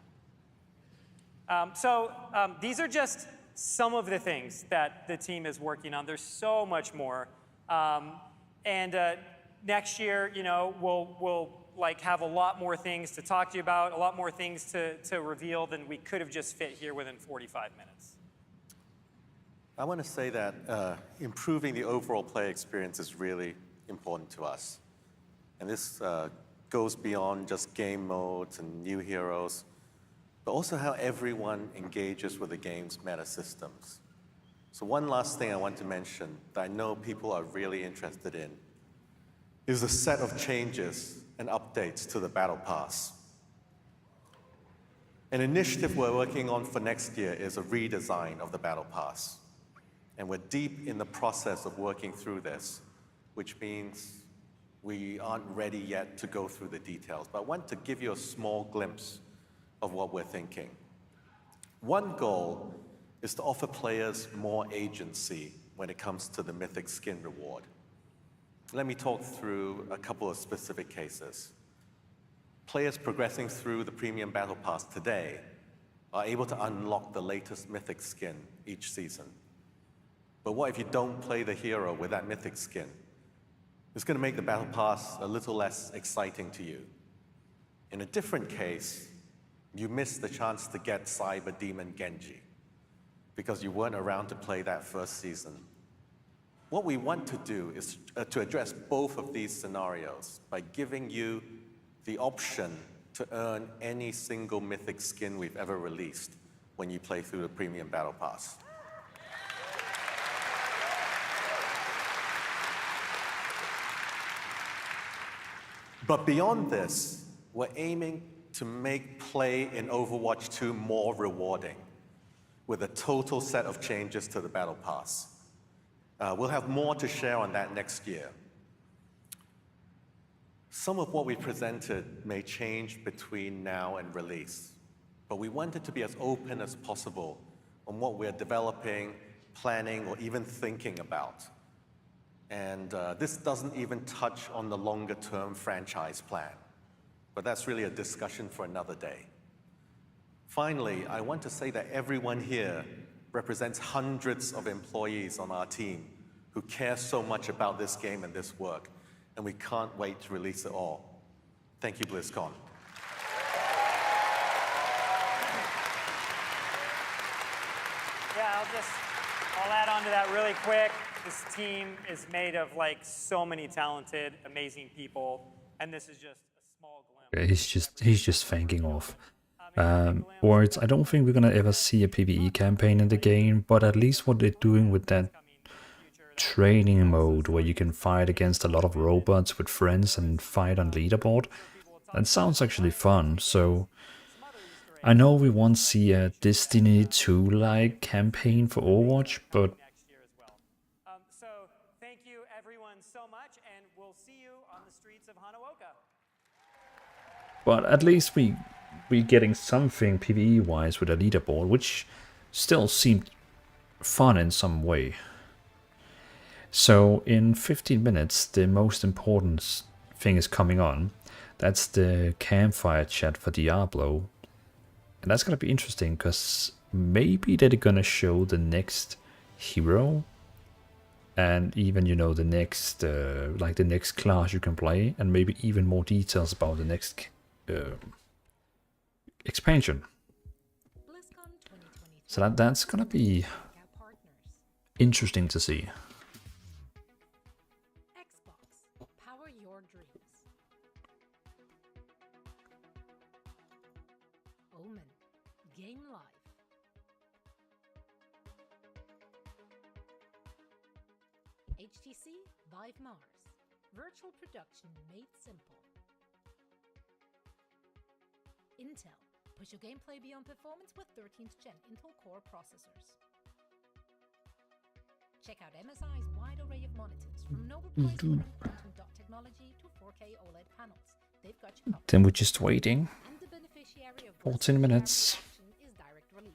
These are just some of the things that the team is working on. There's so much more. And next year, we'll like have a lot more things to talk to you about, a lot more things to reveal than we could have just fit here within 45 minutes. I want to say that improving the overall play experience is really important to us. And this goes beyond just game modes and new heroes, but also how everyone engages with the game's meta systems. So one last thing I want to mention that I know people are really interested in is a set of changes and updates to the Battle Pass. An initiative we're working on for next year is a redesign of the Battle Pass. And we're deep in the process of working through this, which means we aren't ready yet to go through the details. But I want to give you a small glimpse of what we're thinking. One goal is to offer players more agency when it comes to the Mythic Skin reward. Let me talk through a couple of specific cases. Players progressing through the Premium Battle Pass today are able to unlock the latest Mythic Skin each season. But what if you don't play the hero with that Mythic Skin? It's going to make the Battle Pass a little less exciting to you. In a different case, you miss the chance to get Cyber Demon Genji because you weren't around to play that first season. What we want to do is to address both of these scenarios by giving you the option to earn any single Mythic Skin we've ever released when you play through the Premium Battle Pass. But beyond this, we're aiming to make play in Overwatch 2 more rewarding with a total set of changes to the Battle Pass. We'll have more to share on that next year. Some of what we presented may change between now and release, but we wanted to be as open as possible on what we're developing, planning, or even thinking about. And this doesn't even touch on the longer-term franchise plan. But that's really a discussion for another day. Finally, I want to say that everyone here represents hundreds of employees on our team who care so much about this game and this work, and we can't wait to release it all. Thank you, BlizzCon. Yeah, I'll add on to that really quick. This team is made of like so many talented, amazing people, and this is just a small glimpse. He's just thanking off. Words, I don't think we're gonna ever see a PvE campaign in the game, but at least what they're doing with that training mode where you can fight against a lot of robots with friends and fight on leaderboard, that sounds actually fun. So I know we won't see a Destiny 2-like campaign for Overwatch, but So thank you everyone so much, and we'll see you on the streets of Hanaoka. at least we're getting something PvE-wise with a leaderboard, which still seemed fun in some way. So in 15 minutes, the most important thing is coming on. That's the Campfire chat for Diablo. And that's going to be interesting, because maybe they're going to show the next hero. And even, you know, the next, like the next class you can play. And maybe even more details about the next expansion. So that's going to be interesting to see. Power your dreams. Omen, game live. HTC Vive Mars, virtual production made simple. Intel, push your gameplay beyond performance with 13th gen Intel Core processors. Check out MSI's wide array of monitors, from novel quantum dot technology to 4K OLED panels. They've got you covered. Then we're just waiting. And the beneficiary of 14 minutes. is direct relief.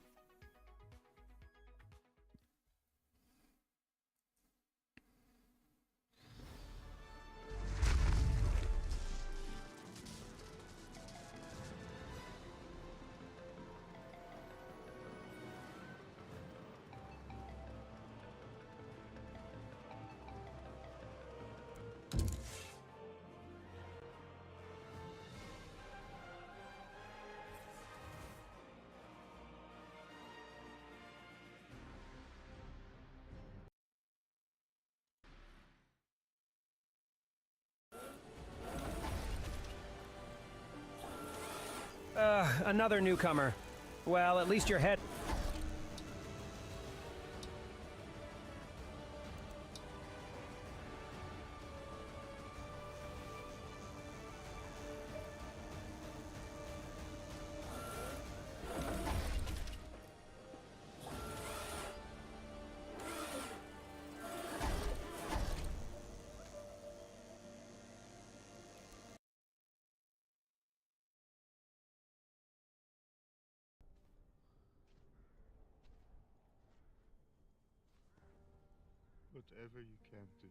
Another newcomer. Well, at least your head... Whatever you can do,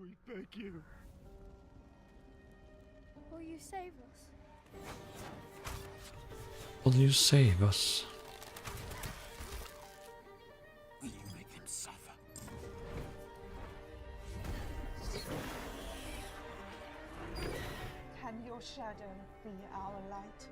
we beg you. Will you save us? Will you save us? Will you make him suffer? Can your shadow be our light?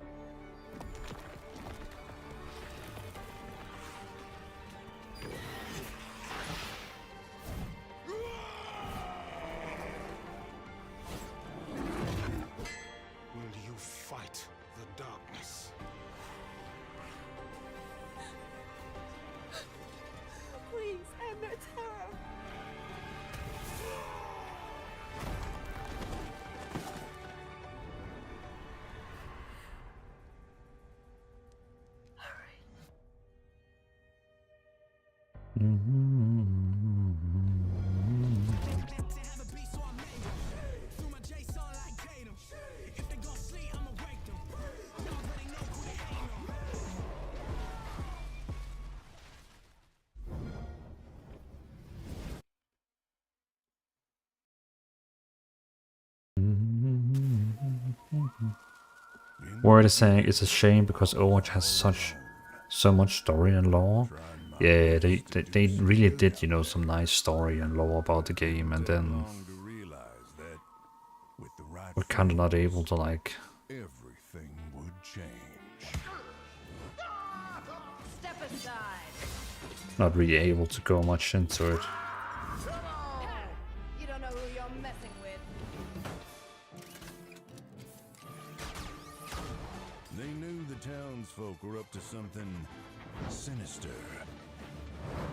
Will you fight the darkness? Please end their terror. Word is saying it's a shame because Overwatch has so much story and lore. Yeah, they really did, you know, some nice story and lore about the game, and then we're kind of not able to like. Everything would change. Step aside. Not really able to go much into it. You don't know who you're messing with. They knew the townsfolk were up to something sinister.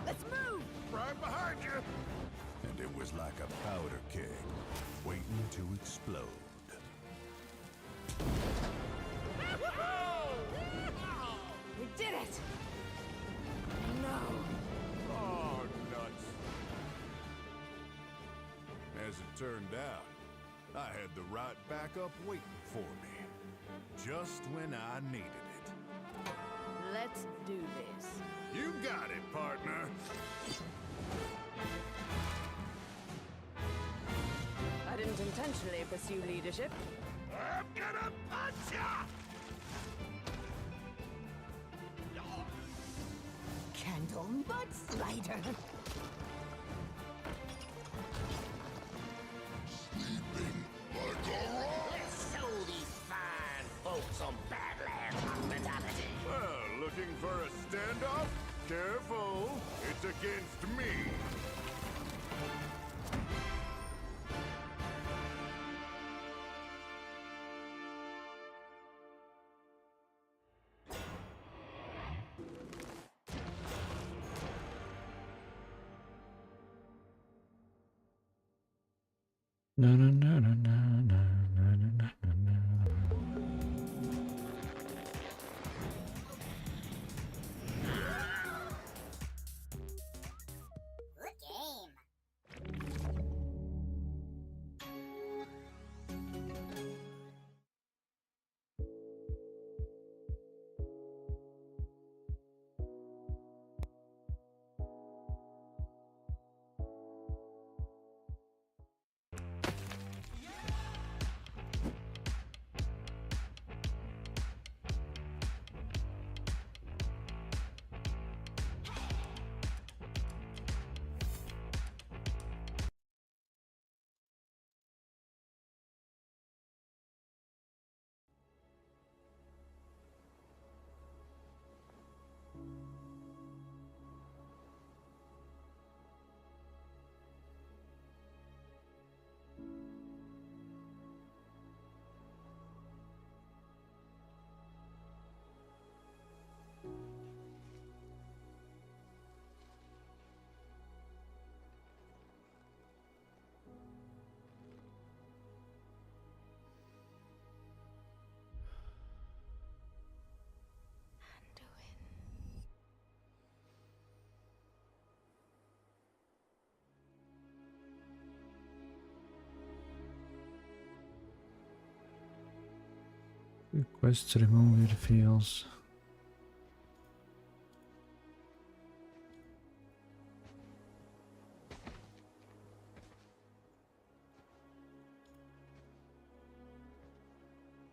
Let's move! Right behind you! And it was like a powder keg, waiting to explode. We did it! No. Oh, nuts. As it turned out, I had the right backup waiting for me. Just when I needed it. Let's do this. You got it, partner. I didn't intentionally pursue leadership. I'm gonna punch ya! Candle butt slider. Let's show these fine folks some Badlands hospitality. Well, looking for a standoff? Careful, it's against me. No, no, no, no, no, no, no, no, no, no. Good game. Request to remove the fields.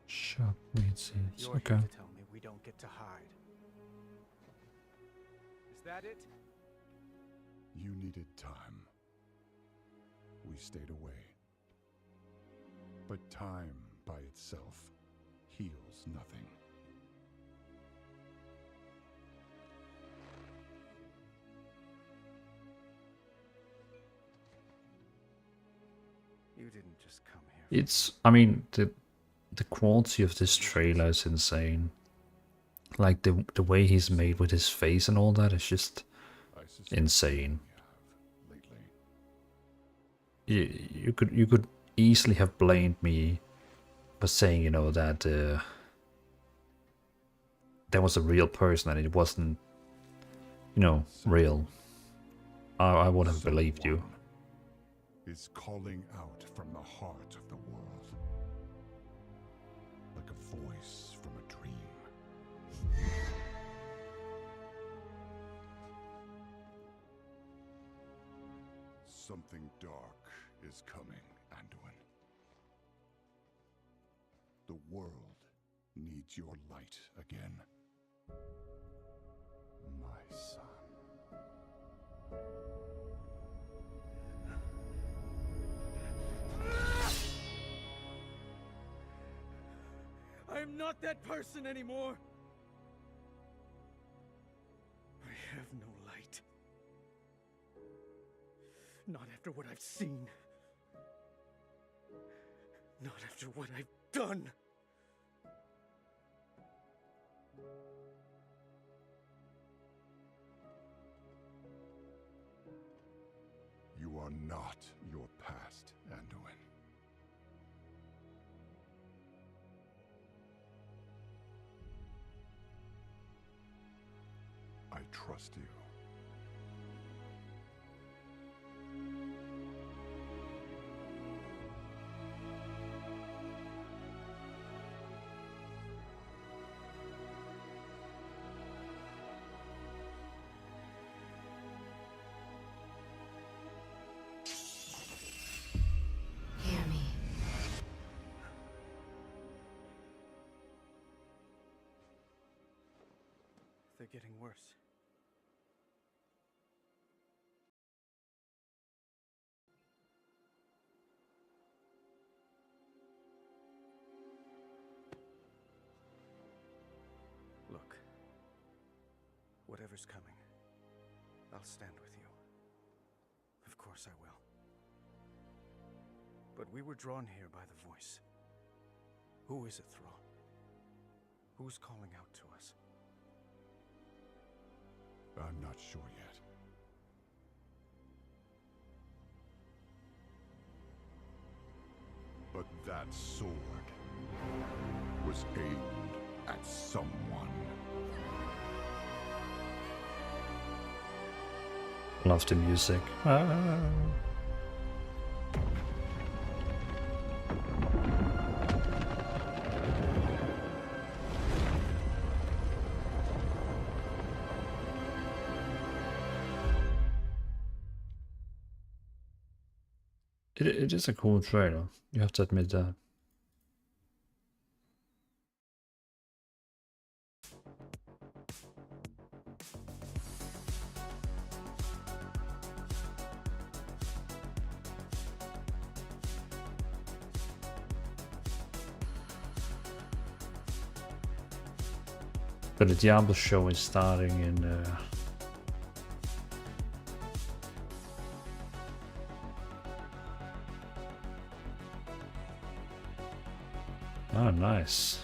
Shop weed seeds. You're Okay. here to tell me we don't get to hide. Is that it? You needed time. We stayed away. But time by itself heals nothing. You didn't just come here. It's, I mean, the quality of this trailer is insane. Like the way he's made with his face and all that is just insane. You could easily have blamed me for saying, you know, that there was a real person and it wasn't, you know, real. I would have believed you. Is calling out from the heart of the world. Like a voice from a dream. Something dark is coming, Anduin. The world needs your light again. My son. I'm not that person anymore. I have no light. Not after what I've seen. Not after what I've done. You are not your past, Anduin. I trust you. Hear me. They're getting worse. Look, whatever's coming, I'll stand with you. Of course I will. But we were drawn here by the voice. Who is it, Thrall? Who's calling out to us? I'm not sure yet. But that sword was aimed at someone. Love the music. Ah. It is a cool trailer, you have to admit that. But the Diablo show is starting in oh, nice.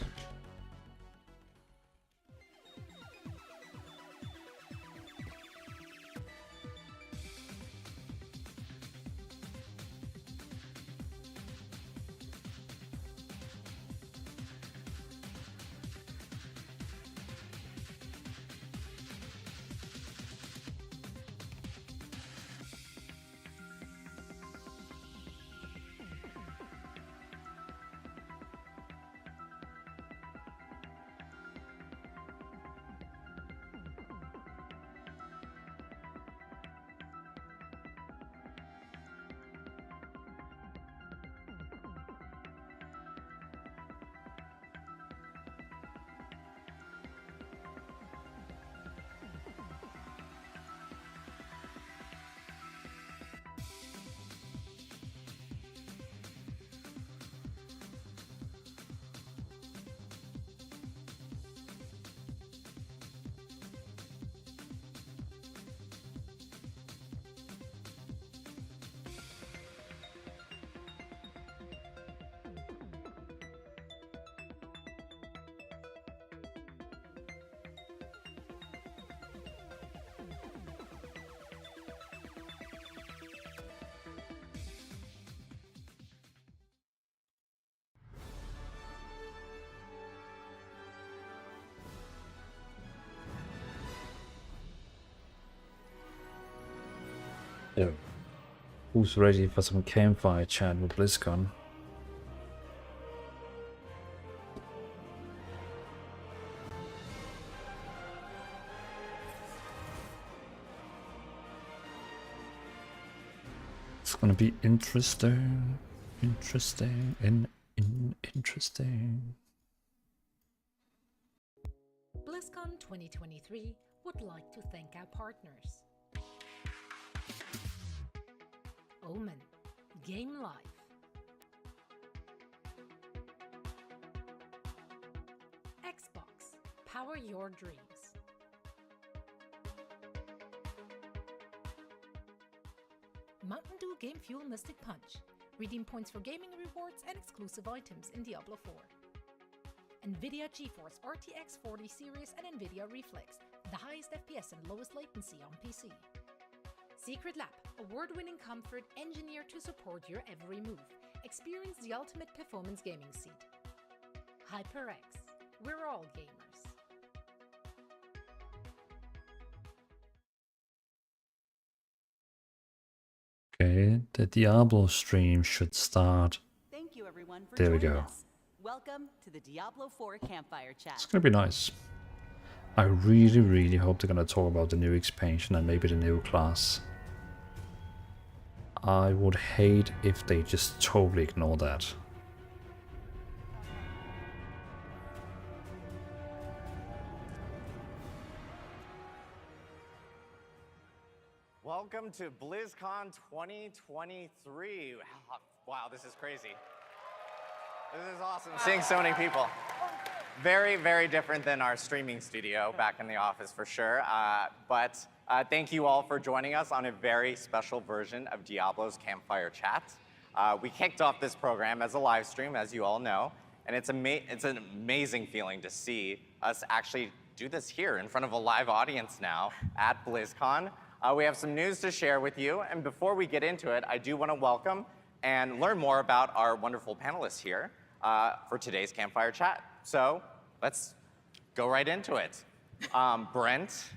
Yo, who's ready for some campfire chat with BlizzCon? It's gonna be interesting, interesting. BlizzCon 2023 would like to thank our partners: Omen, Game Life, Xbox, Power Your Dreams, Mountain Dew Game Fuel Mystic Punch. Redeem points for gaming rewards and exclusive items in Diablo 4. NVIDIA GeForce RTX 40 series and NVIDIA Reflex, the highest FPS and lowest latency on PC. Secret Lab, award-winning comfort engineered to support your every move. Experience the ultimate performance gaming seat. HyperX, we're all gamers. Okay, the Diablo stream should start. Thank you everyone for There we joining go. us. Welcome to the Diablo 4 Campfire Chat. It's gonna be nice. I really, really hope they're gonna talk about the new expansion and maybe the new class. I would hate if they just totally ignore that. Welcome to BlizzCon 2023. Wow, this is crazy. This is awesome, seeing so many people. Very, very different than our streaming studio back in the office for sure. But thank you all for joining us on a very special version of Diablo's Campfire Chat. We kicked off this program as a live stream, as you all know, and it's an amazing feeling to see us actually do this here in front of a live audience now at BlizzCon. We have some news to share with you, and before we get into it, I do want to welcome and learn more about our wonderful panelists here for today's Campfire Chat. So let's go right into it. Brent.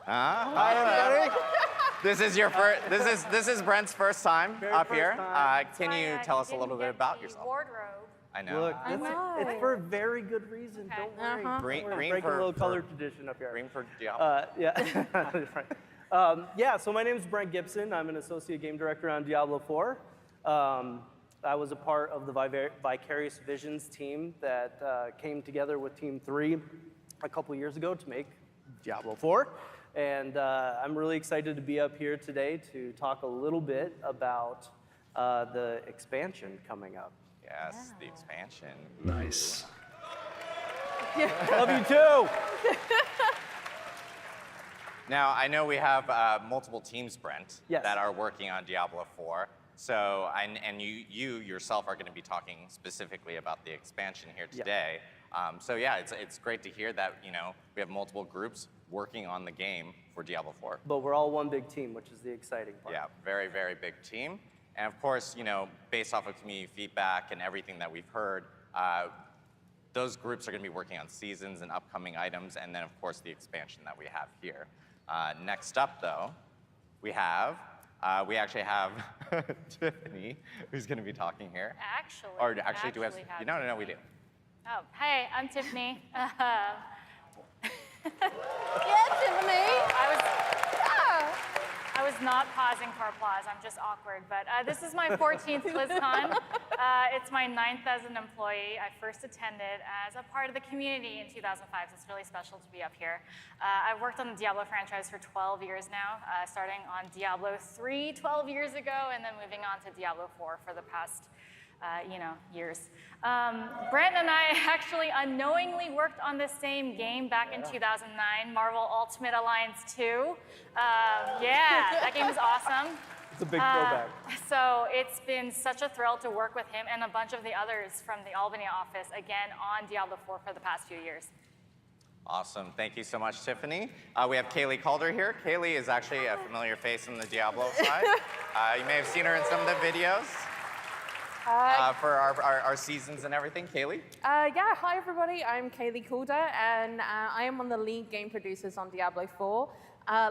Hi, everybody. This is your first. This is Brent's first time up here. Can you tell us a little bit about yourself? Wardrobe. I know. Look, it's for a very good reason. Okay. Don't worry. Green Break a for- little for- color tradition up here. Green for Diablo. Yeah. Right. Yeah, so my name is Brent Gibson. I'm an associate game director on Diablo 4. I was a part of the Vicarious Visions team that came together with Team 3 a couple years ago to make Diablo 4. And I'm really excited to be up here today to talk a little bit about the expansion coming up. Yes, the expansion. Nice. Love you too. Now, I know we have multiple teams, Brent, Yes. that are working on Diablo 4. So, and you yourself are going to be talking specifically about the expansion here today. So yeah, it's great to hear that, you know, we have multiple groups working on the game for Diablo 4. But we're all one big team, which is the exciting part. Yeah, very, very big team. And of course, you know, based off of community feedback and everything that we've heard, those groups are going to be working on seasons and upcoming items, and then of course the expansion that we have here. Next up, though, we actually have Tiffany, who's going to be talking here. Actually, do we have? No, we do. Oh, hey, I'm Tiffany. Yeah, Tiffany. I was not pausing for applause. I'm just awkward. But this is my 14th BlizzCon. It's my 9th as an employee. I first attended as a part of the community in 2005, so it's really special to be up here. I've worked on the Diablo franchise for 12 years now, starting on Diablo 3 12 years ago, and then moving on to Diablo 4 for the past years. Brent and I actually unknowingly worked on the same game back in 2009, Marvel Ultimate Alliance 2. Yeah, that game was awesome. It's a big throwback. So it's been such a thrill to work with him and a bunch of the others from the Albany office, again, on Diablo 4 for the past few years. Awesome. Thank you so much, Tiffany. We have Kaylee Calder here. Kaylee is actually a familiar face in the Diablo side. You may have seen her in some of the videos. For our seasons and everything. Kaylee? Yeah, hi everybody, I'm Kaylee Calder, and I am one of the lead game producers on Diablo 4.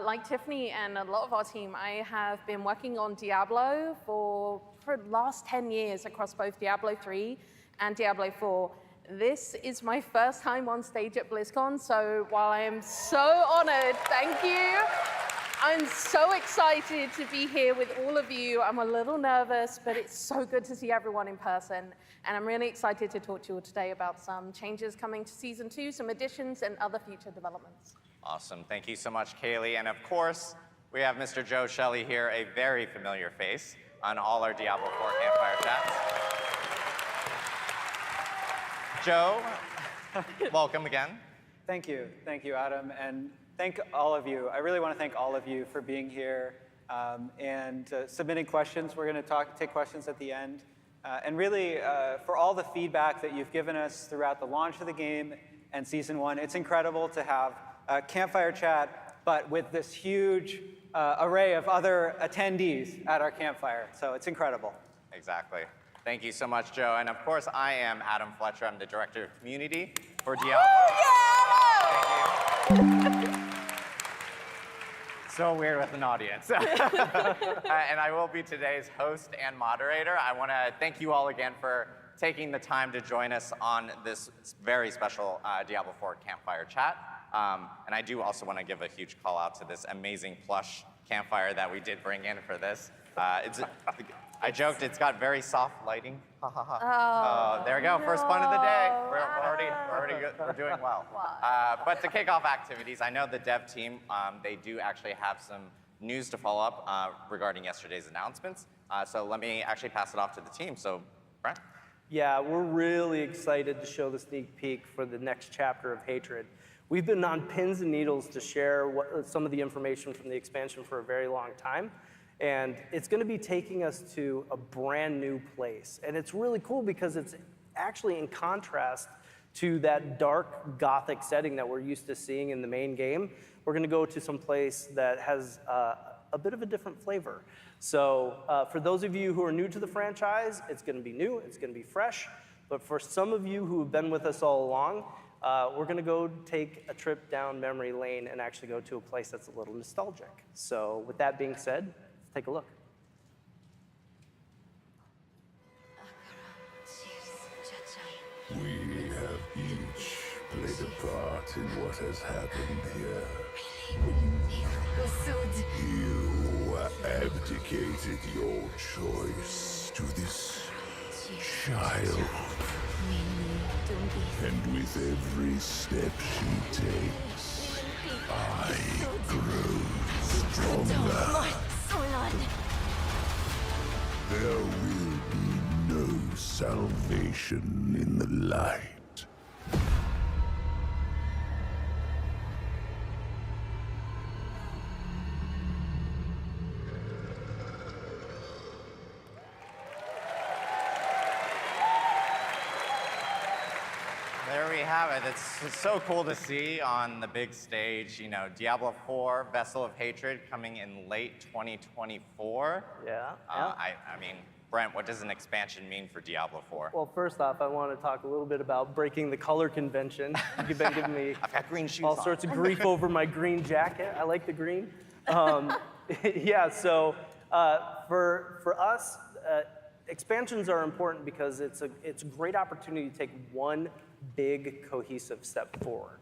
Like Tiffany and a lot of our team, I have been working on Diablo for the last 10 years across both Diablo 3 and Diablo 4. This is my first time on stage at BlizzCon, so while I am so honored, thank you. I'm so excited to be here with all of you. I'm a little nervous, but it's so good to see everyone in person. And I'm really excited to talk to you all today about some changes coming to Season 2, some additions, and other future developments. Awesome. Thank you so much, Kaylee. And of course, we have Mr. Joe Shelley here, a very familiar face on all our Diablo 4 Campfire chats. Joe, welcome again. Thank you, Adam, and thank all of you. I really want to thank all of you for being here and submitting questions. We're going to take questions at the end. And really, for all the feedback that you've given us throughout the launch of the game and Season 1, it's incredible to have a Campfire chat, but with this huge array of other attendees at our Campfire. So it's incredible. Exactly. Thank you so much, Joe. And of course, I am Adam Fletcher. I'm the Director of Community for Diablo. Thank you. So weird with an audience. And I will be today's host and moderator. I want to thank you all again for taking the time to join us on this very special Diablo 4 Campfire chat. And I do also want to give a huge call out to this amazing plush campfire that we did bring in for this. I joked it's got very soft lighting. Ha ha ha. There we go. First pun of the day. We're already good. We're doing well. But to kick off activities, I know the dev team, they do actually have some news to follow up regarding yesterday's announcements. So let me actually pass it off to the team. So, Brent? Yeah, we're really excited to show the sneak peek for the next chapter of Hatred. We've been on pins and needles to share some of the information from the expansion for a very long time. And it's going to be taking us to a brand new place. And it's really cool because it's actually in contrast to that dark Gothic setting that we're used to seeing in the main game. We're going to go to some place that has a bit of a different flavor. So for those of you who are new to the franchise, it's going to be new, it's going to be fresh. But for some of you who have been with us all along, we're going to go take a trip down memory lane and actually go to a place that's a little nostalgic. So with that being said, let's take a look. We have each played a part in what has happened here. You abdicated your choice to this child. And with every step she takes, I grow stronger. There will be no salvation in the light. There we have it. It's so cool to see on the big stage, you know, Diablo 4, Vessel of Hatred coming in late 2024. Yeah. I mean, Brent, what does an expansion mean for Diablo 4? Well, first off, I want to talk a little bit about breaking the color convention. You've been giving me I've got green shoes all on. sorts of grief over my green jacket. I like the green. Yeah, so for us, expansions are important because it's a great opportunity to take one big cohesive step forward.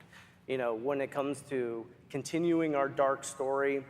You know, when it comes to continuing our dark story,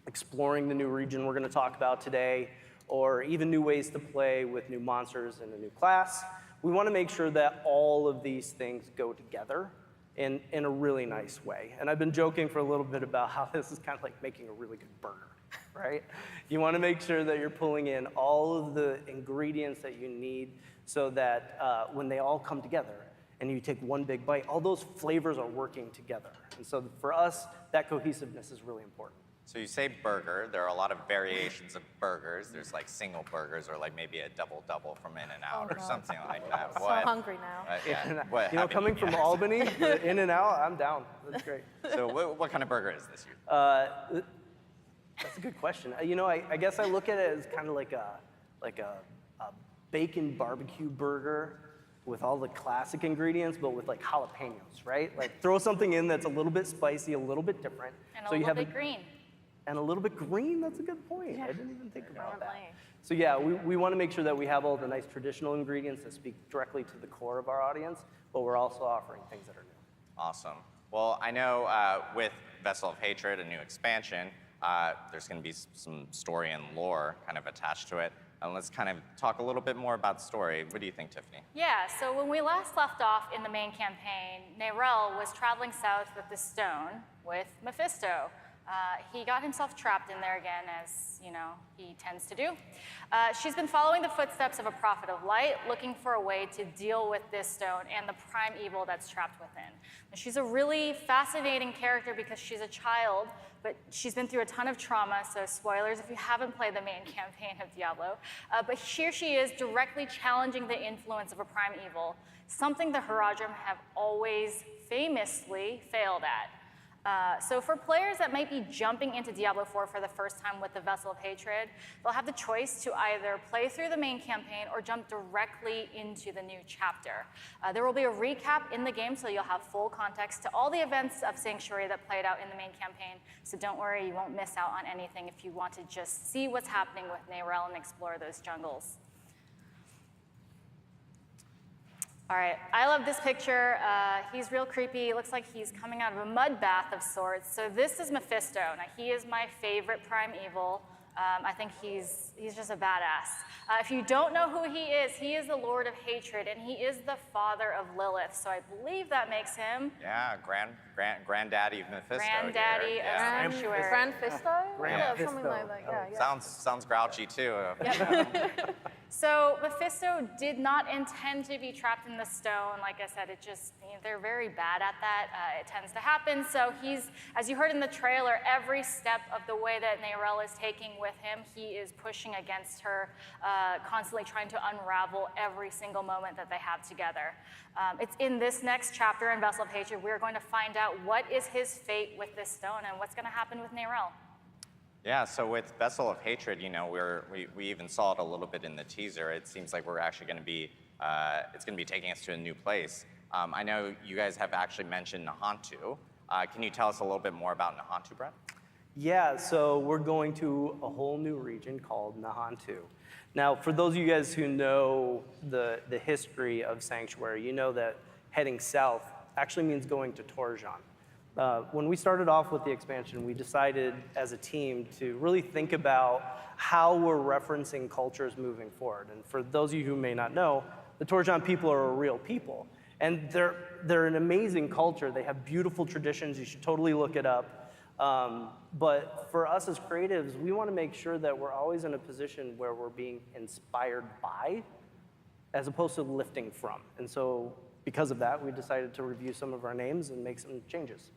exploring the new region we're going to talk about today, or even new ways to play with new monsters and a new class, we want to make sure that all of these things go together in a really nice way. And I've been joking for a little bit about how this is kind of like making a really good burger, right? You want to make sure that you're pulling in all of the ingredients that you need so that when they all come together and you take one big bite, all those flavors are working together. And so for us, that cohesiveness is really important. So you say burger. There are a lot of variations of burgers. There's like single burgers or like maybe a double-double from In-N-Out or something like that. I'm so hungry now. Yeah. You know, coming from Albany, In-N-Out, I'm down. That's great. So what kind of burger is this year? That's a good question. You know, I guess I look at it as kind of like a bacon barbecue burger with all the classic ingredients, but with like jalapenos, right? Like throw something in that's a little bit spicy, a little bit different. And so a little bit green. And a little bit green, that's a good point. Yeah. I didn't even think about that. So yeah, we want to make sure that we have all the nice traditional ingredients that speak directly to the core of our audience, but we're also offering things that are new. Awesome. Well, I know with Vessel of Hatred, a new expansion, There's going to be some story and lore kind of attached to it. And let's kind of talk a little bit more about story. What do you think, Tiffany? Yeah, so when we last left off in the main campaign, Nerel was traveling south with the stone with Mephisto. He got himself trapped in there again, as you know he tends to do. She's been following the footsteps of a prophet of light, looking for a way to deal with this stone and the prime evil that's trapped within. And she's a really fascinating character because she's a child, but she's been through a ton of trauma, so spoilers if you haven't played the main campaign of Diablo. But here she is directly challenging the influence of a prime evil, something the Haradrim have always famously failed at. So for players that might be jumping into Diablo 4 for the first time with the Vessel of Hatred, they'll have the choice to either play through the main campaign or jump directly into the new chapter. There will be a recap in the game, so you'll have full context to all the events of Sanctuary that played out in the main campaign. So don't worry, you won't miss out on anything if you want to just see what's happening with Nerel and explore those jungles. All right, I love this picture. He's real creepy. It looks like he's coming out of a mud bath of sorts. So this is Mephisto. Now, he is my favorite prime evil. I think he's just a badass. If you don't know who he is the Lord of Hatred, and he is the father of Lilith. So I believe that makes him... Yeah, granddaddy of Mephisto. Granddaddy of Sanctuary. Grandfisto? Something like that, yeah. Sounds grouchy, too. Yep. So Mephisto did not intend to be trapped in the stone. Like I said, they're very bad at that. It tends to happen. So he's, as you heard in the trailer, every step of the way that Nerel is taking with him, he is pushing against her, constantly trying to unravel every single moment that they have together. It's in this next chapter in Vessel of Hatred, we're going to find out what is his fate with this stone and what's going to happen with Nerel. Yeah, so with Vessel of Hatred, you know, we even saw it a little bit in the teaser. It seems like we're actually going to be, it's going to be taking us to a new place. I know you guys have actually mentioned Nahantu. Can you tell us a little bit more about Nahantu, Brett? Yeah, so we're going to a whole new region called Nahantu. Now, for those of you guys who know the history of Sanctuary, you know that heading south actually means going to Torjan. When we started off with the expansion, we decided as a team to really think about how we're referencing cultures moving forward. And for those of you who may not know, the Torjan people are a real people. And they're an amazing culture. They have beautiful traditions. You should totally look it up. But for us as creatives, we want to make sure that we're always in a position where we're being inspired by, as opposed to lifting from. And so because of that, we decided to review some of our names and make some changes.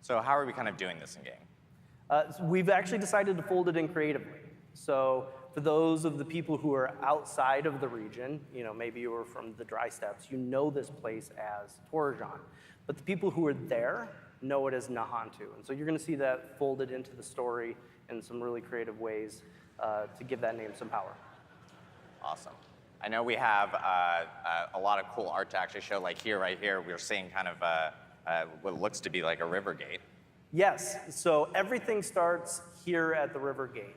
So how are we kind of doing this in game? We've actually decided to fold it in creatively. So for those of the people who are outside of the region, you know, maybe you were from the Dry Steppes, you know this place as Torjan. But the people who are there know it as Nahantu. And so you're going to see that folded into the story in some really creative ways to give that name some power. Awesome. I know we have a lot of cool art to actually show. Like here, right here, we're seeing kind of what looks to be like a river gate. Yes, so everything starts here at the river gate.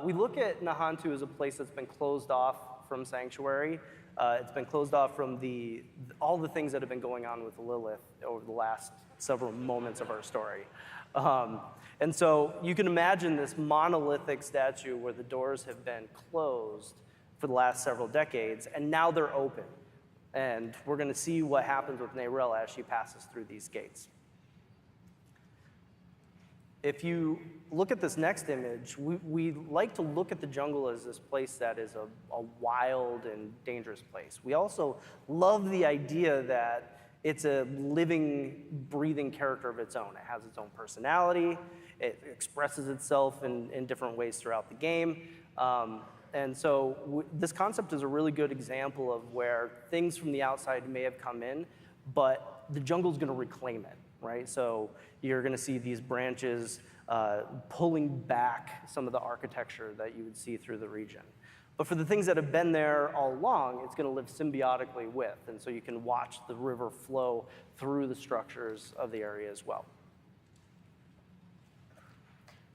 We look at Nahantu as a place that's been closed off from Sanctuary. It's been closed off from all the things that have been going on with Lilith over the last several moments of our story. And so you can imagine this monolithic statue where the doors have been closed for the last several decades, and now they're open. And we're going to see what happens with Nerel as she passes through these gates. If you look at this next image, we like to look at the jungle as this place that is a wild and dangerous place. We also love the idea that it's a living, breathing character of its own. It has its own personality. It expresses itself in different ways throughout the game. And so this concept is a really good example of where things from the outside may have come in, but the jungle's going to reclaim it, right? So you're going to see these branches pulling back some of the architecture that you would see through the region. But for the things that have been there all along, it's going to live symbiotically with, and so you can watch the river flow through the structures of the area as well.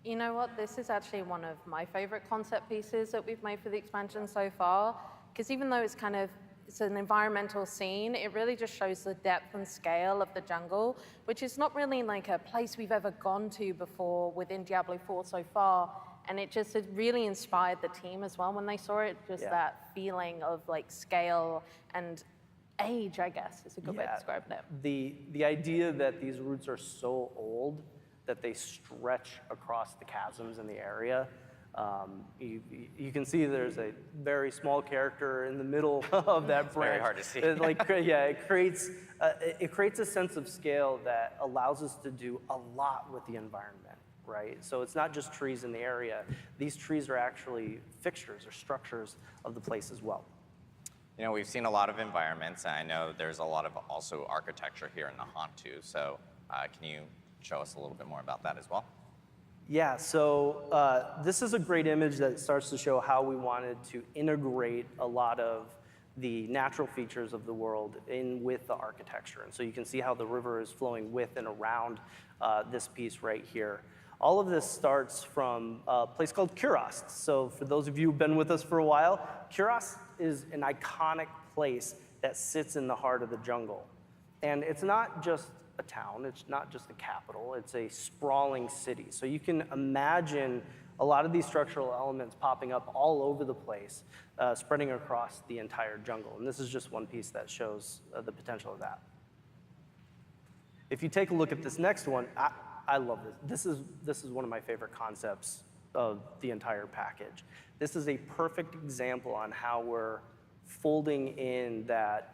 You know what? This is actually one of my favorite concept pieces that we've made for the expansion so far, because even though it's kind of it's an environmental scene. It really just shows the depth and scale of the jungle, which is not really like a place we've ever gone to before within Diablo 4 so far. And it really inspired the team as well when they saw it, just that feeling of like scale and age, I guess, is a good way to describe it. The idea that these roots are so old that they stretch across the chasms in the area. You can see there's a very small character in the middle of that branch. Very hard to see. It creates a sense of scale that allows us to do a lot with the environment, right? So it's not just trees in the area. These trees are actually fixtures or structures of the place as well. You know, we've seen a lot of environments, and I know there's a lot of also architecture here in the haunt too. So can you show us a little bit more about that as well? Yeah, so this is a great image that starts to show how we wanted to integrate a lot of the natural features of the world in with the architecture. And so you can see how the river is flowing with and around this piece right here. All of this starts from a place called Kurast. So for those of you who've been with us for a while, Kurast is an iconic place that sits in the heart of the jungle. And it's not just a town, it's not just the capital, it's a sprawling city. So you can imagine a lot of these structural elements popping up all over the place, spreading across the entire jungle. And this is just one piece that shows the potential of that. If you take a look at this next one, I love this. This is one of my favorite concepts of the entire package. This is a perfect example on how we're folding in that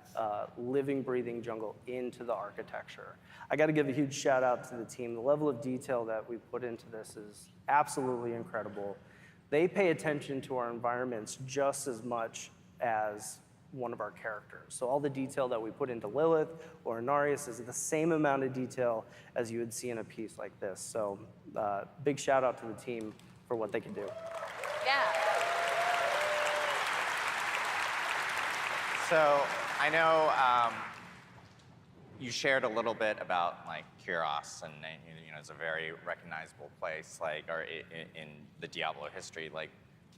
living, breathing jungle into the architecture. I got to give a huge shout out to the team. The level of detail that we put into this is absolutely incredible. They pay attention to our environments just as much as one of our characters. So all the detail that we put into Lilith or Inarius is the same amount of detail as you would see in a piece like this. So big shout out to the team for what they can do. Yeah. So I know you shared a little bit about like Kurast, and you know it's a very recognizable place, like or in the Diablo history. Like,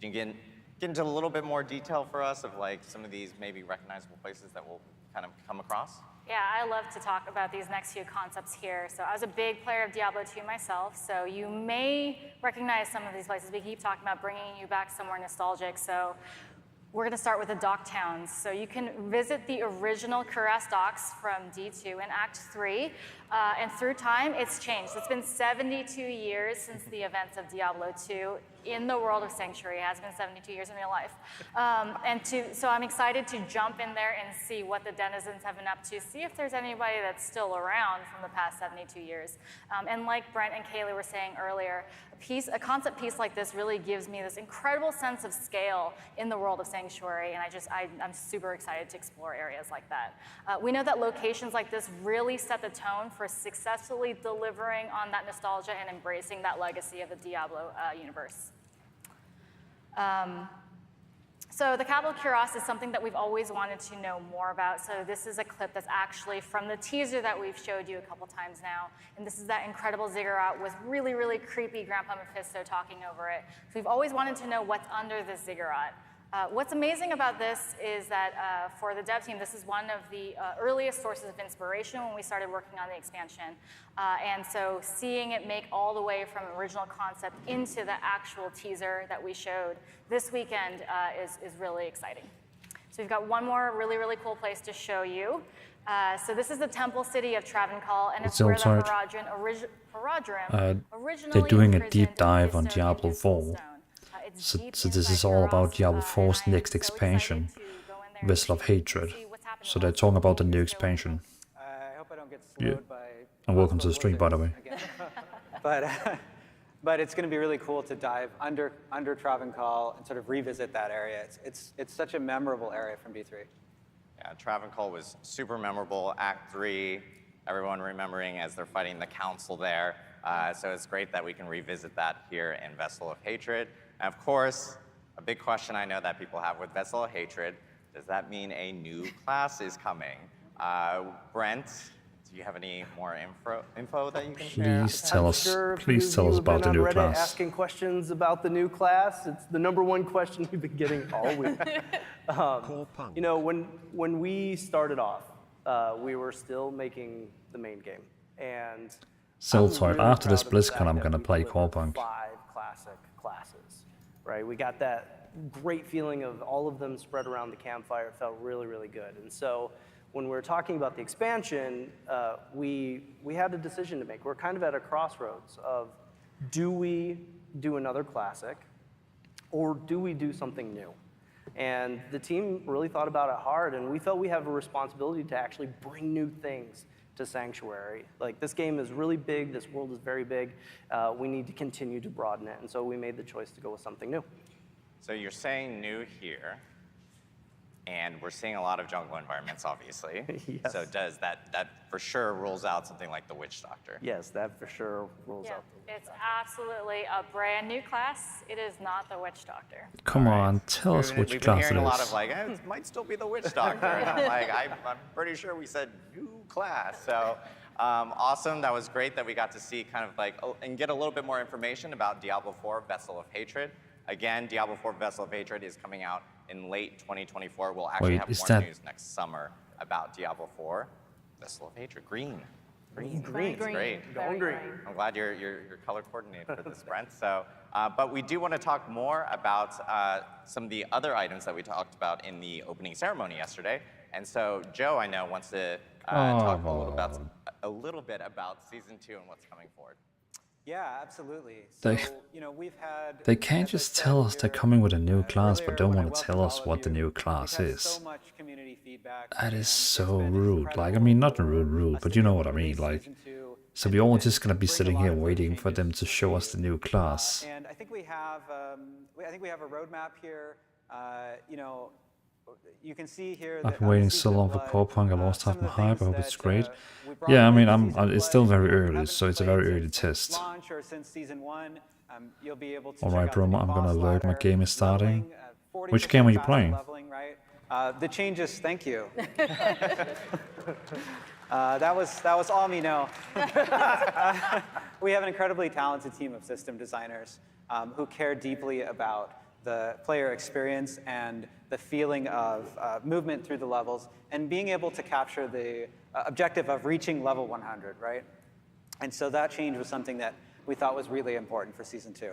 can you get into a little bit more detail for us of like some of these maybe recognizable places that we'll kind of come across? Yeah, I love to talk about these next few concepts here. So I was a big player of Diablo 2 myself, so you may recognize some of these places. We keep talking about bringing you back somewhere nostalgic. So we're going to start with the dock towns. So you can visit the original Kurast docks from D2 in Act 3. And through time, it's changed. It's been 72 years since the events of Diablo 2 in the world of Sanctuary. It has been 72 years in real life. So I'm excited to jump in there and see what the denizens have been up to, see if there's anybody that's still around from the past 72 years. And like Brent and Kaylee were saying earlier, a concept piece like this really gives me this incredible sense of scale in the world of Sanctuary, and I'm super excited to explore areas like that. We know that locations like this really set the tone for successfully delivering on that nostalgia and embracing that legacy of the Diablo universe. So the capital Kurast is something that we've always wanted to know more about. So this is a clip that's actually from the teaser that we've showed you a couple times now. And this is that incredible ziggurat with really, really creepy Grandpa Mephisto talking over it. So we've always wanted to know what's under this ziggurat. What's amazing about this is that for the dev team, this is one of the earliest sources of inspiration when we started working on the expansion. And so seeing it make all the way from original concept into the actual teaser that we showed this weekend is really exciting. So we've got one more really, really cool place to show you. So this is the temple city of Travancore, and it's where the Haradrim originally they're doing a deep imprisoned dive on Mephisto Diablo in his soul 4. stone. So this is all about Diablo 4's next expansion, Vessel of Hatred. So they're talking about the new expansion. I hope I don't get slowed by... And welcome to the stream, by the way. But it's going to be really cool to dive under Travancore and sort of revisit that area. It's such a memorable area from B3. Yeah, Travancore was super memorable. Act 3, everyone remembering as they're fighting the council there. So it's great that we can revisit that here in Vessel of Hatred. And of course, a big question I know that people have with Vessel of Hatred, does that mean a new class is coming? Brent, Do you have any more info that you can share? Please tell us. Sure, Please tell us about the new Reddit class. asking questions about the new class. It's the #1 question we've been getting all week. You know, when we started off, we were still making the main game, and So I'm tired. really After this proud of the BlizzCon, fact I'm that gonna we play delivered Core Punk. 5 classic classes, right? We got that great feeling of all of them spread around the campfire. It felt really, really good. And so when we're talking about the expansion, we had a decision to make. We're kind of at a crossroads of, do we do another classic, or do we do something new? And the team really thought about it hard, and we felt we have a responsibility to actually bring new things to Sanctuary. Like, this game is really big, this world is very big, we need to continue to broaden it, and so we made the choice to go with something new. So you're saying new here, and we're seeing a lot of jungle environments, obviously. Yes. So does that for sure rules out something like the Witch Doctor? Yes, that for sure rules out. It's absolutely a brand new class. It is not the Witch Doctor. Come on, tell us which We've been class it hearing a lot is. of like, it might still be the Witch Doctor. And I'm like, I'm pretty sure we said new class. So awesome. That was great that we got to see kind of like, and get a little bit more information about Diablo 4 Vessel of Hatred. Again, Diablo 4 Vessel of Hatred is coming out in late 2024. We'll actually have more news next summer about Diablo 4 Vessel of Hatred. Green. It's great. Going green. I'm glad you're color coordinated for this, Brent. So, but we do want to talk more about some of the other items that we talked about in the opening ceremony yesterday. And so Joe, I know, wants to talk a little bit about Season 2 and what's coming forward. Yeah, absolutely. They, So, you know, we've had, they can't just tell us they're coming with a new class, but don't want to tell us what the new class is. so much community feedback. That is so rude. Like, I mean, not rude, but you know what I mean. Like, so we're all just gonna be sitting here waiting for them to show us the new class. And I think we have, a roadmap here. You know, you can see here. I've been waiting so long for Core Punk, I lost half my hype. I hope it's great. Yeah, I mean, it's still very early, so it's a very early test. Launch or since Season 1, you'll be able to Alright, bro, I'm gonna alert my game is starting. Which game are you playing? The changes, thank you. That was all me, no. We have an incredibly talented team of system designers who care deeply about the player experience and the feeling of movement through the levels and being able to capture the objective of reaching level 100, right? And so that change was something that we thought was really important for Season 2.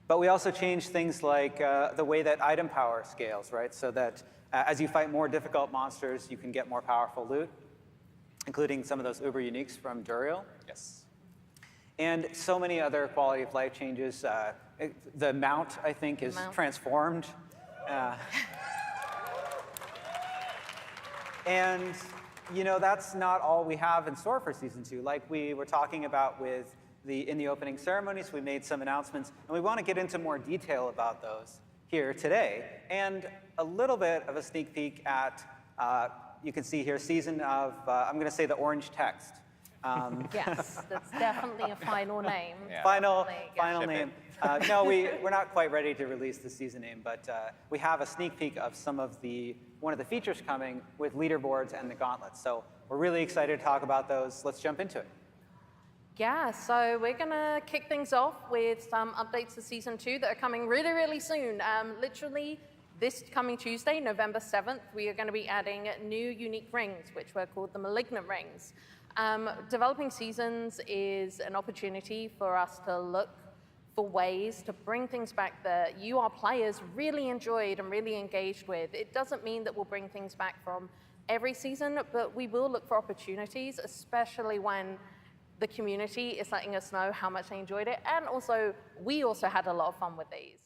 But we also changed things like the way that item power scales, right? So that as you fight more difficult monsters, you can get more powerful loot, including some of those uber uniques from Duriel. Yes. And so many other quality of life changes. The mount, I think, is transformed. And, you know, that's not all we have in store for Season 2. Like we were talking about in the opening ceremonies, we made some announcements, and we want to get into more detail about those here today. And a little bit of a sneak peek at, you can see here, season of, I'm going to say the orange text. Yes, that's definitely a final name. Yeah. Final name. No, we're not quite ready to release the season name, but we have a sneak peek of one of the features coming with leaderboards and the gauntlets. So we're really excited to talk about those. Let's jump into it. Yeah, so we're going to kick things off with some updates to Season 2 that are coming really, really soon. Literally this coming Tuesday, November 7th, we are going to be adding new unique rings, which were called the Malignant Rings. Developing Seasons is an opportunity for us to look for ways to bring things back that you, our players, really enjoyed and really engaged with. It doesn't mean that we'll bring things back from every season, but we will look for opportunities, especially when the community is letting us know how much they enjoyed it. And also, we also had a lot of fun with these.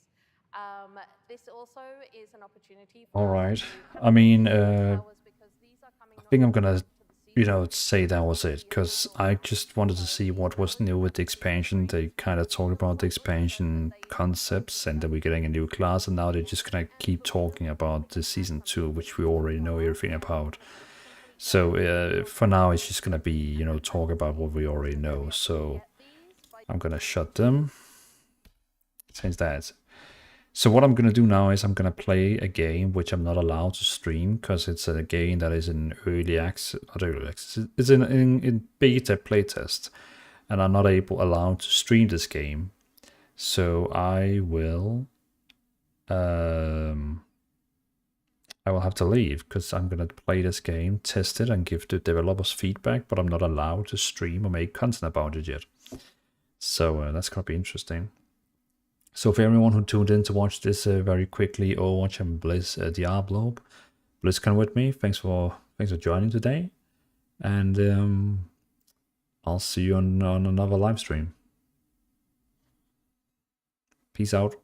This also is an opportunity for Alright. I mean, I think I'm gonna, say that was it, because I just wanted to see what was new with the expansion. They kind of talked about the expansion concepts and that we're getting a new class, and now they're just gonna keep talking about the Season 2, which we already know everything about. So for now, it's just gonna be, talk about what we already know. So I'm gonna shut them. Change that. So what I'm going to do now is I'm going to play a game which I'm not allowed to stream because it's a game that is in early access, not early access, it's in beta playtest, and I'm not allowed to stream this game. So I will have to leave because I'm going to play this game, test it, and give the developers feedback, but I'm not allowed to stream or make content about it yet. So that's going to be interesting. So for everyone who tuned in to watch this very quickly, Overwatch and Diablo, BlizzCon with me, thanks for joining today, and I'll see you on another live stream. Peace out.